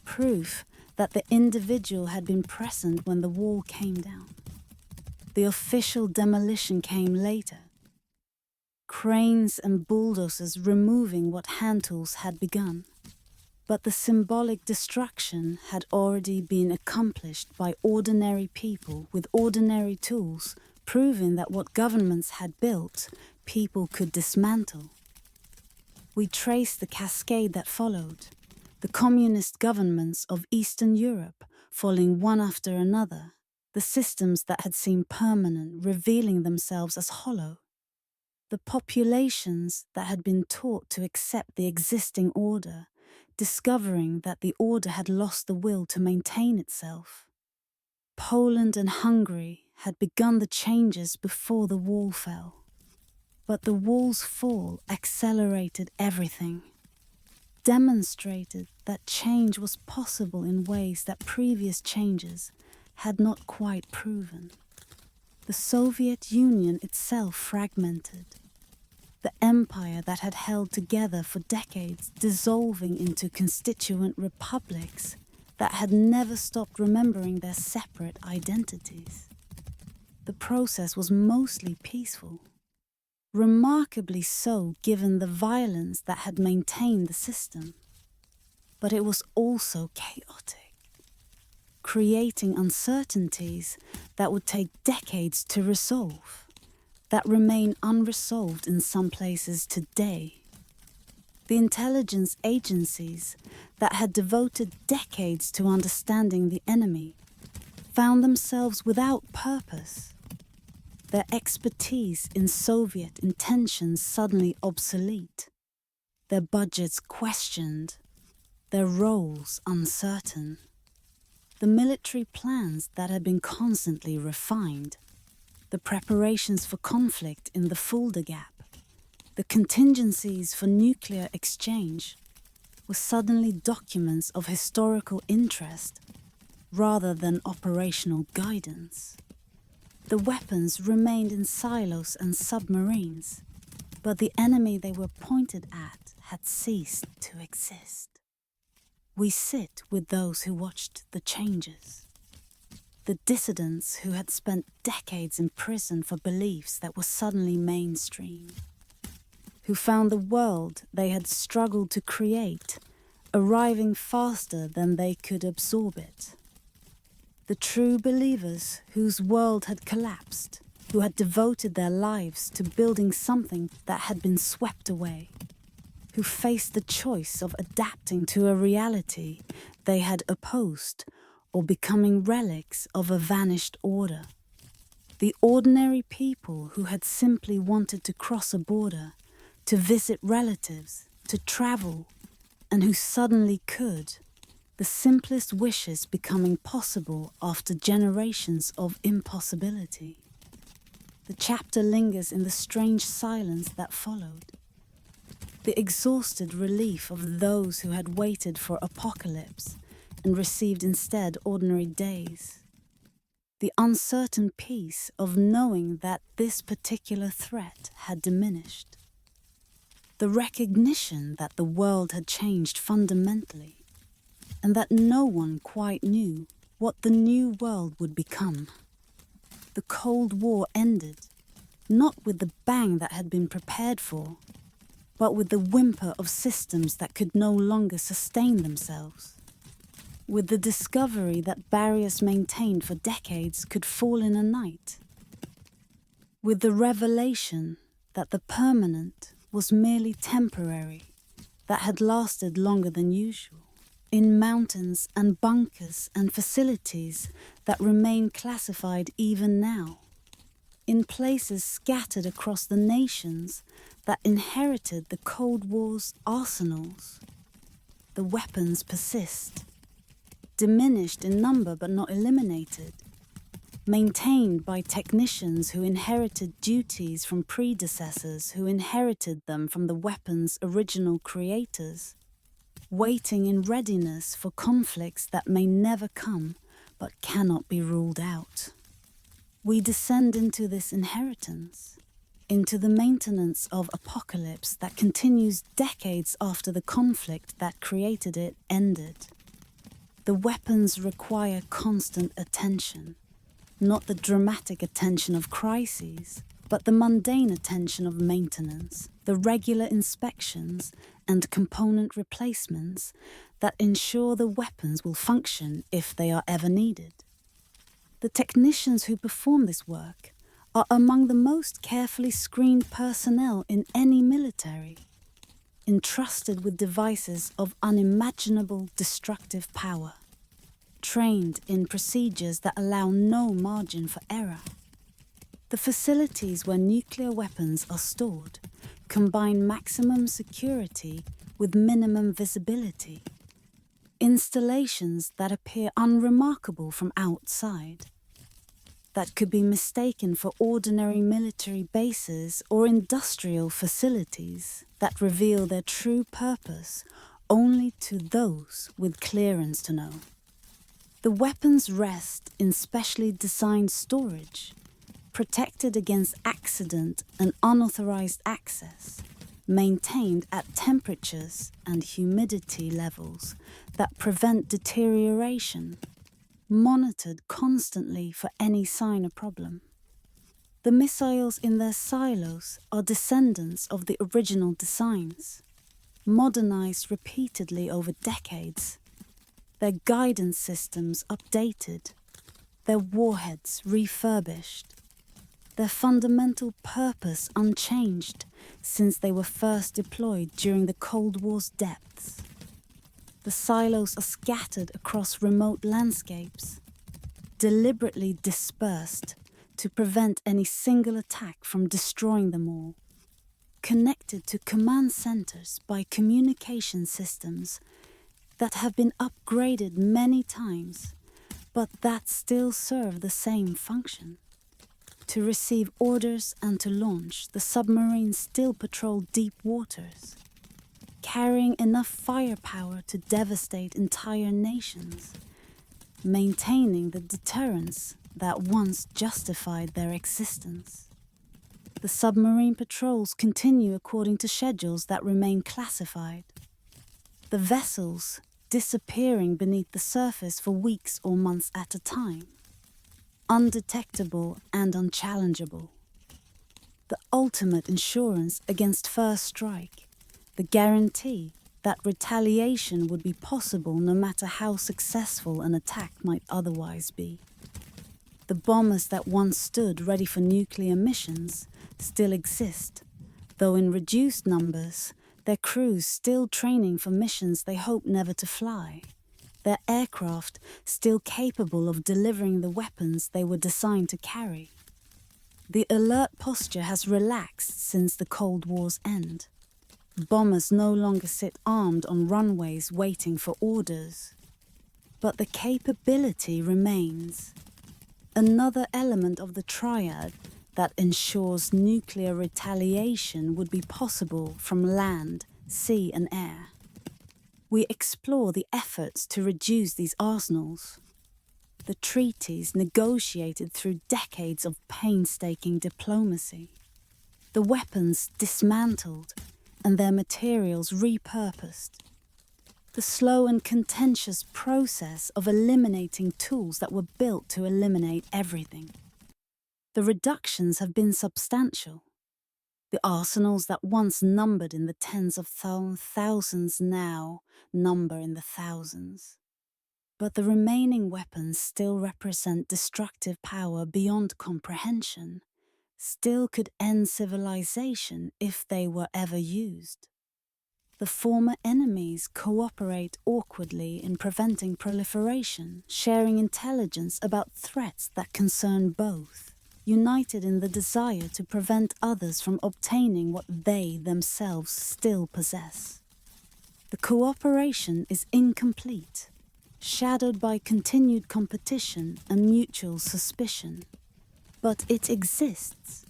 Proof that the individual had been present when the wall came down. The official demolition came later. Cranes and bulldozers removing what hand tools had begun. But the symbolic destruction had already been accomplished by ordinary people with ordinary tools, proving that what governments had built, people could dismantle. We traced the cascade that followed, the communist governments of Eastern Europe falling one after another, the systems that had seemed permanent revealing themselves as hollow. The populations that had been taught to accept the existing order, discovering that the order had lost the will to maintain itself. Poland and Hungary had begun the changes before the wall fell. But the wall's fall accelerated everything, demonstrated that change was possible in ways that previous changes had not quite proven. The Soviet Union itself fragmented, the empire that had held together for decades dissolving into constituent republics that had never stopped remembering their separate identities. The process was mostly peaceful, remarkably so given the violence that had maintained the system. But it was also chaotic, creating uncertainties that would take decades to resolve, that remain unresolved in some places today. The intelligence agencies that had devoted decades to understanding the enemy found themselves without purpose, their expertise in Soviet intentions suddenly obsolete, their budgets questioned, their roles uncertain. The military plans that had been constantly refined, the preparations for conflict in the Fulda Gap, the contingencies for nuclear exchange, were suddenly documents of historical interest rather than operational guidance. The weapons remained in silos and submarines, but the enemy they were pointed at had ceased to exist. We sit with those who watched the changes, the dissidents who had spent decades in prison for beliefs that were suddenly mainstream, who found the world they had struggled to create arriving faster than they could absorb it. The true believers whose world had collapsed, who had devoted their lives to building something that had been swept away, who faced the choice of adapting to a reality they had opposed or becoming relics of a vanished order. The ordinary people who had simply wanted to cross a border, to visit relatives, to travel, and who suddenly could, the simplest wishes becoming possible after generations of impossibility. The chapter lingers in the strange silence that followed, the exhausted relief of those who had waited for apocalypse and received instead ordinary days, the uncertain peace of knowing that this particular threat had diminished, the recognition that the world had changed fundamentally, and that no one quite knew what the new world would become. The Cold War ended, not with the bang that had been prepared for, but with the whimper of systems that could no longer sustain themselves, with the discovery that barriers maintained for decades could fall in a night, with the revelation that the permanent was merely temporary, that had lasted longer than usual, in mountains and bunkers and facilities that remain classified even now, in places scattered across the nations that inherited the Cold War's arsenals. The weapons persist, diminished in number but not eliminated, maintained by technicians who inherited duties from predecessors who inherited them from the weapons' original creators, waiting in readiness for conflicts that may never come but cannot be ruled out. We descend into this inheritance, into the maintenance of apocalypse that continues decades after the conflict that created it ended. The weapons require constant attention, not the dramatic attention of crises, but the mundane attention of maintenance, the regular inspections and component replacements that ensure the weapons will function if they are ever needed. The technicians who perform this work are among the most carefully screened personnel in any military, entrusted with devices of unimaginable destructive power, trained in procedures that allow no margin for error. The facilities where nuclear weapons are stored combine maximum security with minimum visibility, installations that appear unremarkable from outside, that could be mistaken for ordinary military bases or industrial facilities that reveal their true purpose only to those with clearance to know. The weapons rest in specially designed storage, protected against accident and unauthorized access, maintained at temperatures and humidity levels that prevent deterioration, monitored constantly for any sign of problem. The missiles in their silos are descendants of the original designs, modernized repeatedly over decades, their guidance systems updated, their warheads refurbished, their fundamental purpose unchanged since they were first deployed during the Cold War's depths. The silos are scattered across remote landscapes, deliberately dispersed to prevent any single attack from destroying them all, connected to command centers by communication systems that have been upgraded many times, but that still serve the same function. To receive orders and to launch, the submarines still patrol deep waters, carrying enough firepower to devastate entire nations, maintaining the deterrence that once justified their existence. The submarine patrols continue according to schedules that remain classified. The vessels disappearing beneath the surface for weeks or months at a time, undetectable and unchallengeable. The ultimate insurance against first strike, the guarantee that retaliation would be possible no matter how successful an attack might otherwise be. The bombers that once stood ready for nuclear missions still exist, though in reduced numbers, their crews still training for missions they hope never to fly, their aircraft still capable of delivering the weapons they were designed to carry. The alert posture has relaxed since the Cold War's end. Bombers no longer sit armed on runways waiting for orders. But the capability remains. Another element of the triad that ensures nuclear retaliation would be possible from land, sea and air. We explore the efforts to reduce these arsenals, the treaties negotiated through decades of painstaking diplomacy, the weapons dismantled and their materials repurposed, the slow and contentious process of eliminating tools that were built to eliminate everything. The reductions have been substantial. The arsenals that once numbered in the tens of thousands now number in the thousands. But the remaining weapons still represent destructive power beyond comprehension, still could end civilization if they were ever used. The former enemies cooperate awkwardly in preventing proliferation, sharing intelligence about threats that concern both, united in the desire to prevent others from obtaining what they themselves still possess. The cooperation is incomplete, shadowed by continued competition and mutual suspicion. But it exists.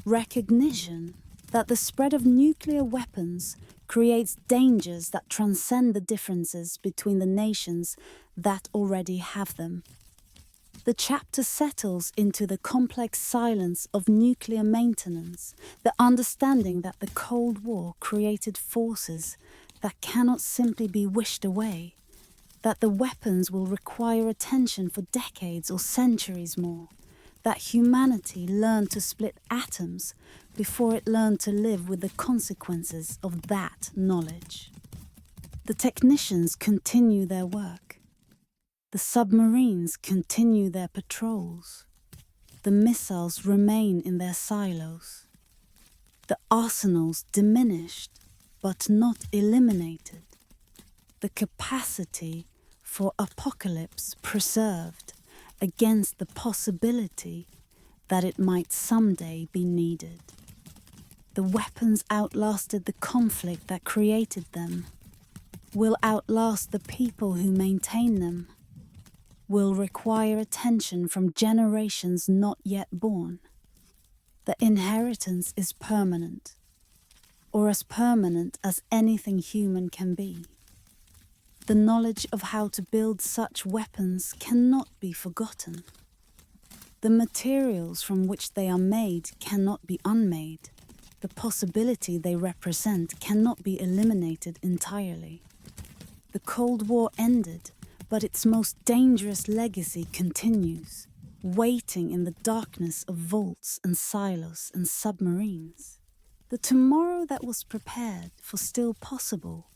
Recognition that the spread of nuclear weapons creates dangers that transcend the differences between the nations that already have them. The chapter settles into the complex silence of nuclear maintenance, the understanding that the Cold War created forces that cannot simply be wished away, that the weapons will require attention for decades or centuries more, that humanity learned to split atoms before it learned to live with the consequences of that knowledge. The technicians continue their work. The submarines continue their patrols. The missiles remain in their silos. The arsenals diminished, but not eliminated. The capacity for apocalypse preserved against the possibility that it might someday be needed. The weapons outlasted the conflict that created them, will outlast the people who maintain them, will require attention from generations not yet born. The inheritance is permanent, or as permanent as anything human can be. The knowledge of how to build such weapons cannot be forgotten. The materials from which they are made cannot be unmade. The possibility they represent cannot be eliminated entirely. The Cold War ended, but its most dangerous legacy continues, waiting in the darkness of vaults and silos and submarines. The tomorrow that was prepared for still possible,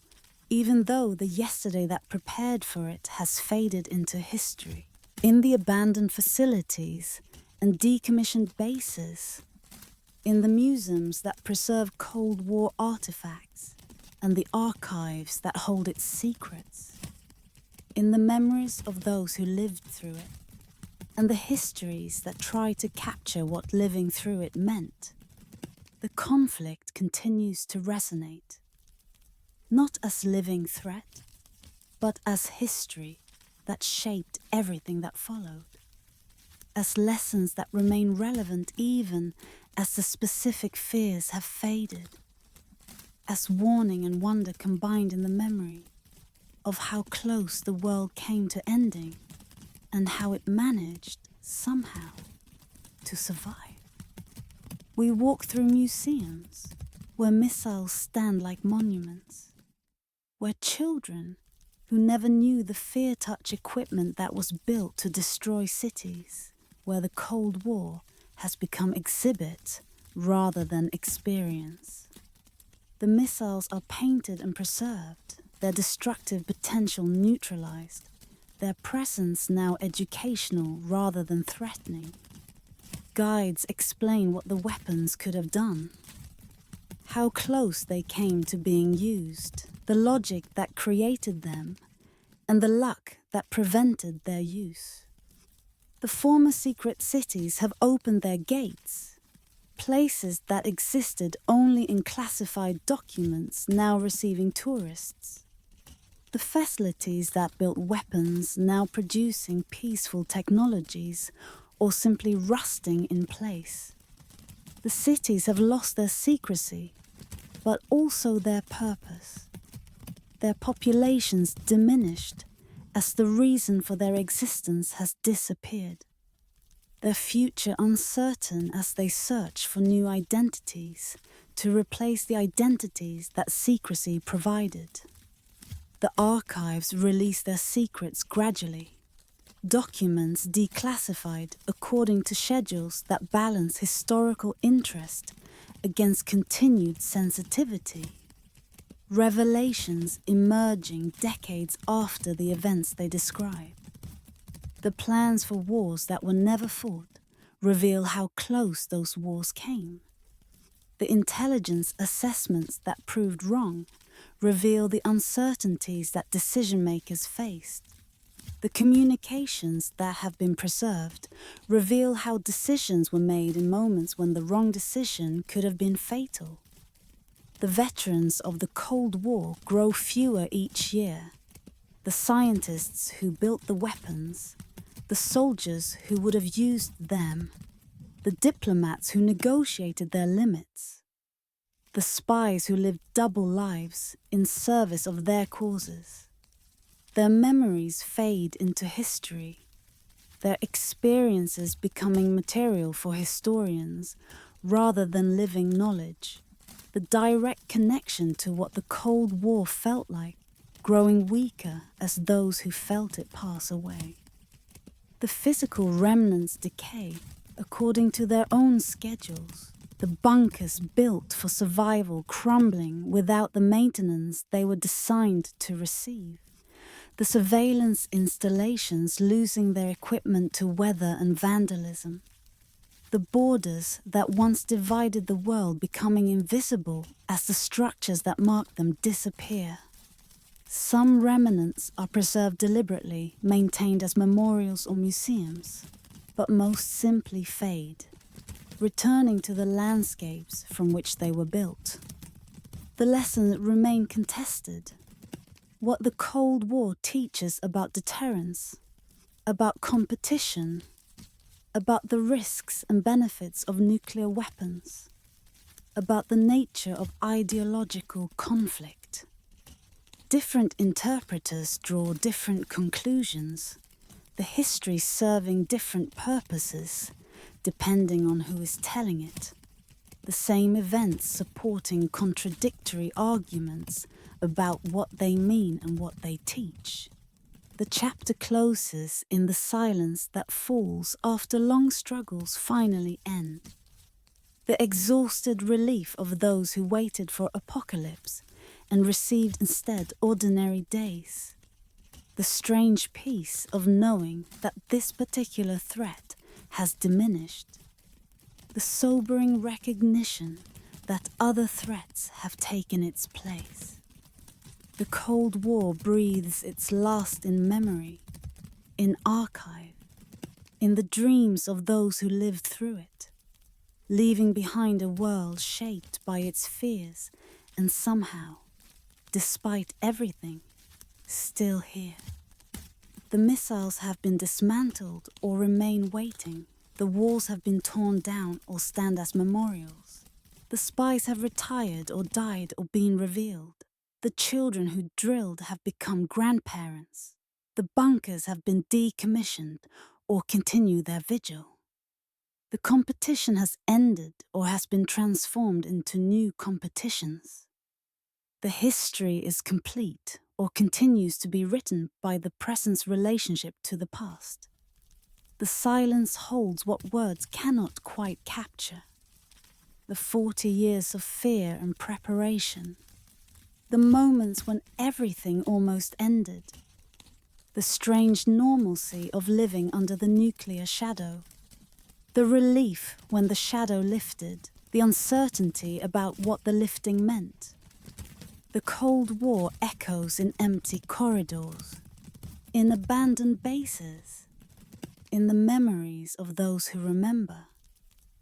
even though the yesterday that prepared for it has faded into history. In the abandoned facilities and decommissioned bases, in the museums that preserve Cold War artifacts and the archives that hold its secrets, in the memories of those who lived through it, and the histories that try to capture what living through it meant, the conflict continues to resonate, not as living threat, but as history that shaped everything that followed. as lessons that remain relevant even as the specific fears have faded, as warning and wonder combined in the memory of how close the world came to ending and how it managed, somehow, to survive. We walk through museums where missiles stand like monuments, where children who never knew the fear-touch equipment that was built to destroy cities, where the Cold War has become exhibit rather than experience. The missiles are painted and preserved, their destructive potential neutralized, their presence now educational rather than threatening. Guides explain what the weapons could have done, how close they came to being used, the logic that created them, and the luck that prevented their use. The former secret cities have opened their gates, places that existed only in classified documents now receiving tourists. The facilities that built weapons now producing peaceful technologies or simply rusting in place. The cities have lost their secrecy, but also their purpose. Their populations diminished as the reason for their existence has disappeared. Their future uncertain as they search for new identities to replace the identities that secrecy provided. The archives release their secrets gradually. Documents declassified according to schedules that balance historical interest against continued sensitivity. Revelations emerging decades after the events they describe. The plans for wars that were never fought reveal how close those wars came. The intelligence assessments that proved wrong reveal the uncertainties that decision-makers faced. The communications that have been preserved reveal how decisions were made in moments when the wrong decision could have been fatal. The veterans of the Cold War grow fewer each year. The scientists who built the weapons, the soldiers who would have used them, the diplomats who negotiated their limits, the spies who lived double lives in service of their causes. Their memories fade into history, their experiences becoming material for historians rather than living knowledge. The direct connection to what the Cold War felt like, growing weaker as those who felt it pass away. The physical remnants decay according to their own schedules, the bunkers built for survival crumbling without the maintenance they were designed to receive. The surveillance installations losing their equipment to weather and vandalism. The borders that once divided the world becoming invisible as the structures that mark them disappear. Some remnants are preserved deliberately, maintained as memorials or museums, but most simply fade, returning to the landscapes from which they were built. The lessons remain contested. What the Cold War teaches about deterrence, about competition, about the risks and benefits of nuclear weapons, about the nature of ideological conflict. Different interpreters draw different conclusions, the history serving different purposes, depending on who is telling it. The same events supporting contradictory arguments about what they mean and what they teach. The chapter closes in the silence that falls after long struggles finally end. The exhausted relief of those who waited for apocalypse and received instead ordinary days. The strange peace of knowing that this particular threat has diminished. The sobering recognition that other threats have taken its place. The Cold War breathes its last in memory, in archive, in the dreams of those who lived through it, leaving behind a world shaped by its fears and somehow, despite everything, still here. The missiles have been dismantled or remain waiting. The walls have been torn down or stand as memorials. The spies have retired or died or been revealed. The children who drilled have become grandparents. The bunkers have been decommissioned or continue their vigil. The competition has ended or has been transformed into new competitions. The history is complete or continues to be written by the present's relationship to the past. The silence holds what words cannot quite capture. The 40 years of fear and preparation. The moments when everything almost ended. The strange normalcy of living under the nuclear shadow. The relief when the shadow lifted. The uncertainty about what the lifting meant. The Cold War echoes in empty corridors, in abandoned bases, in the memories of those who remember,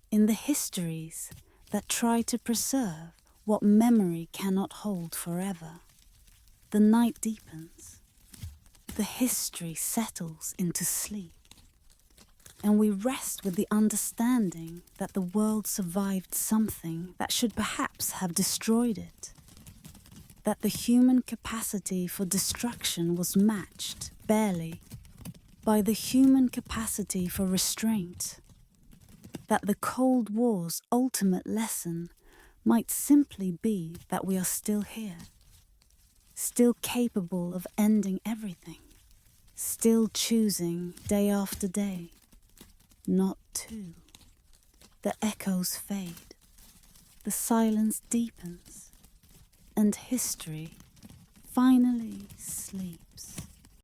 in the histories that try to preserve what memory cannot hold forever. The night deepens, the history settles into sleep, and we rest with the understanding that the world survived something that should perhaps have destroyed it. That the human capacity for destruction was matched, barely, by the human capacity for restraint. That the Cold War's ultimate lesson might simply be that we are still here, still capable of ending everything, still choosing day after day, not to. The echoes fade, the silence deepens, and history finally sleeps.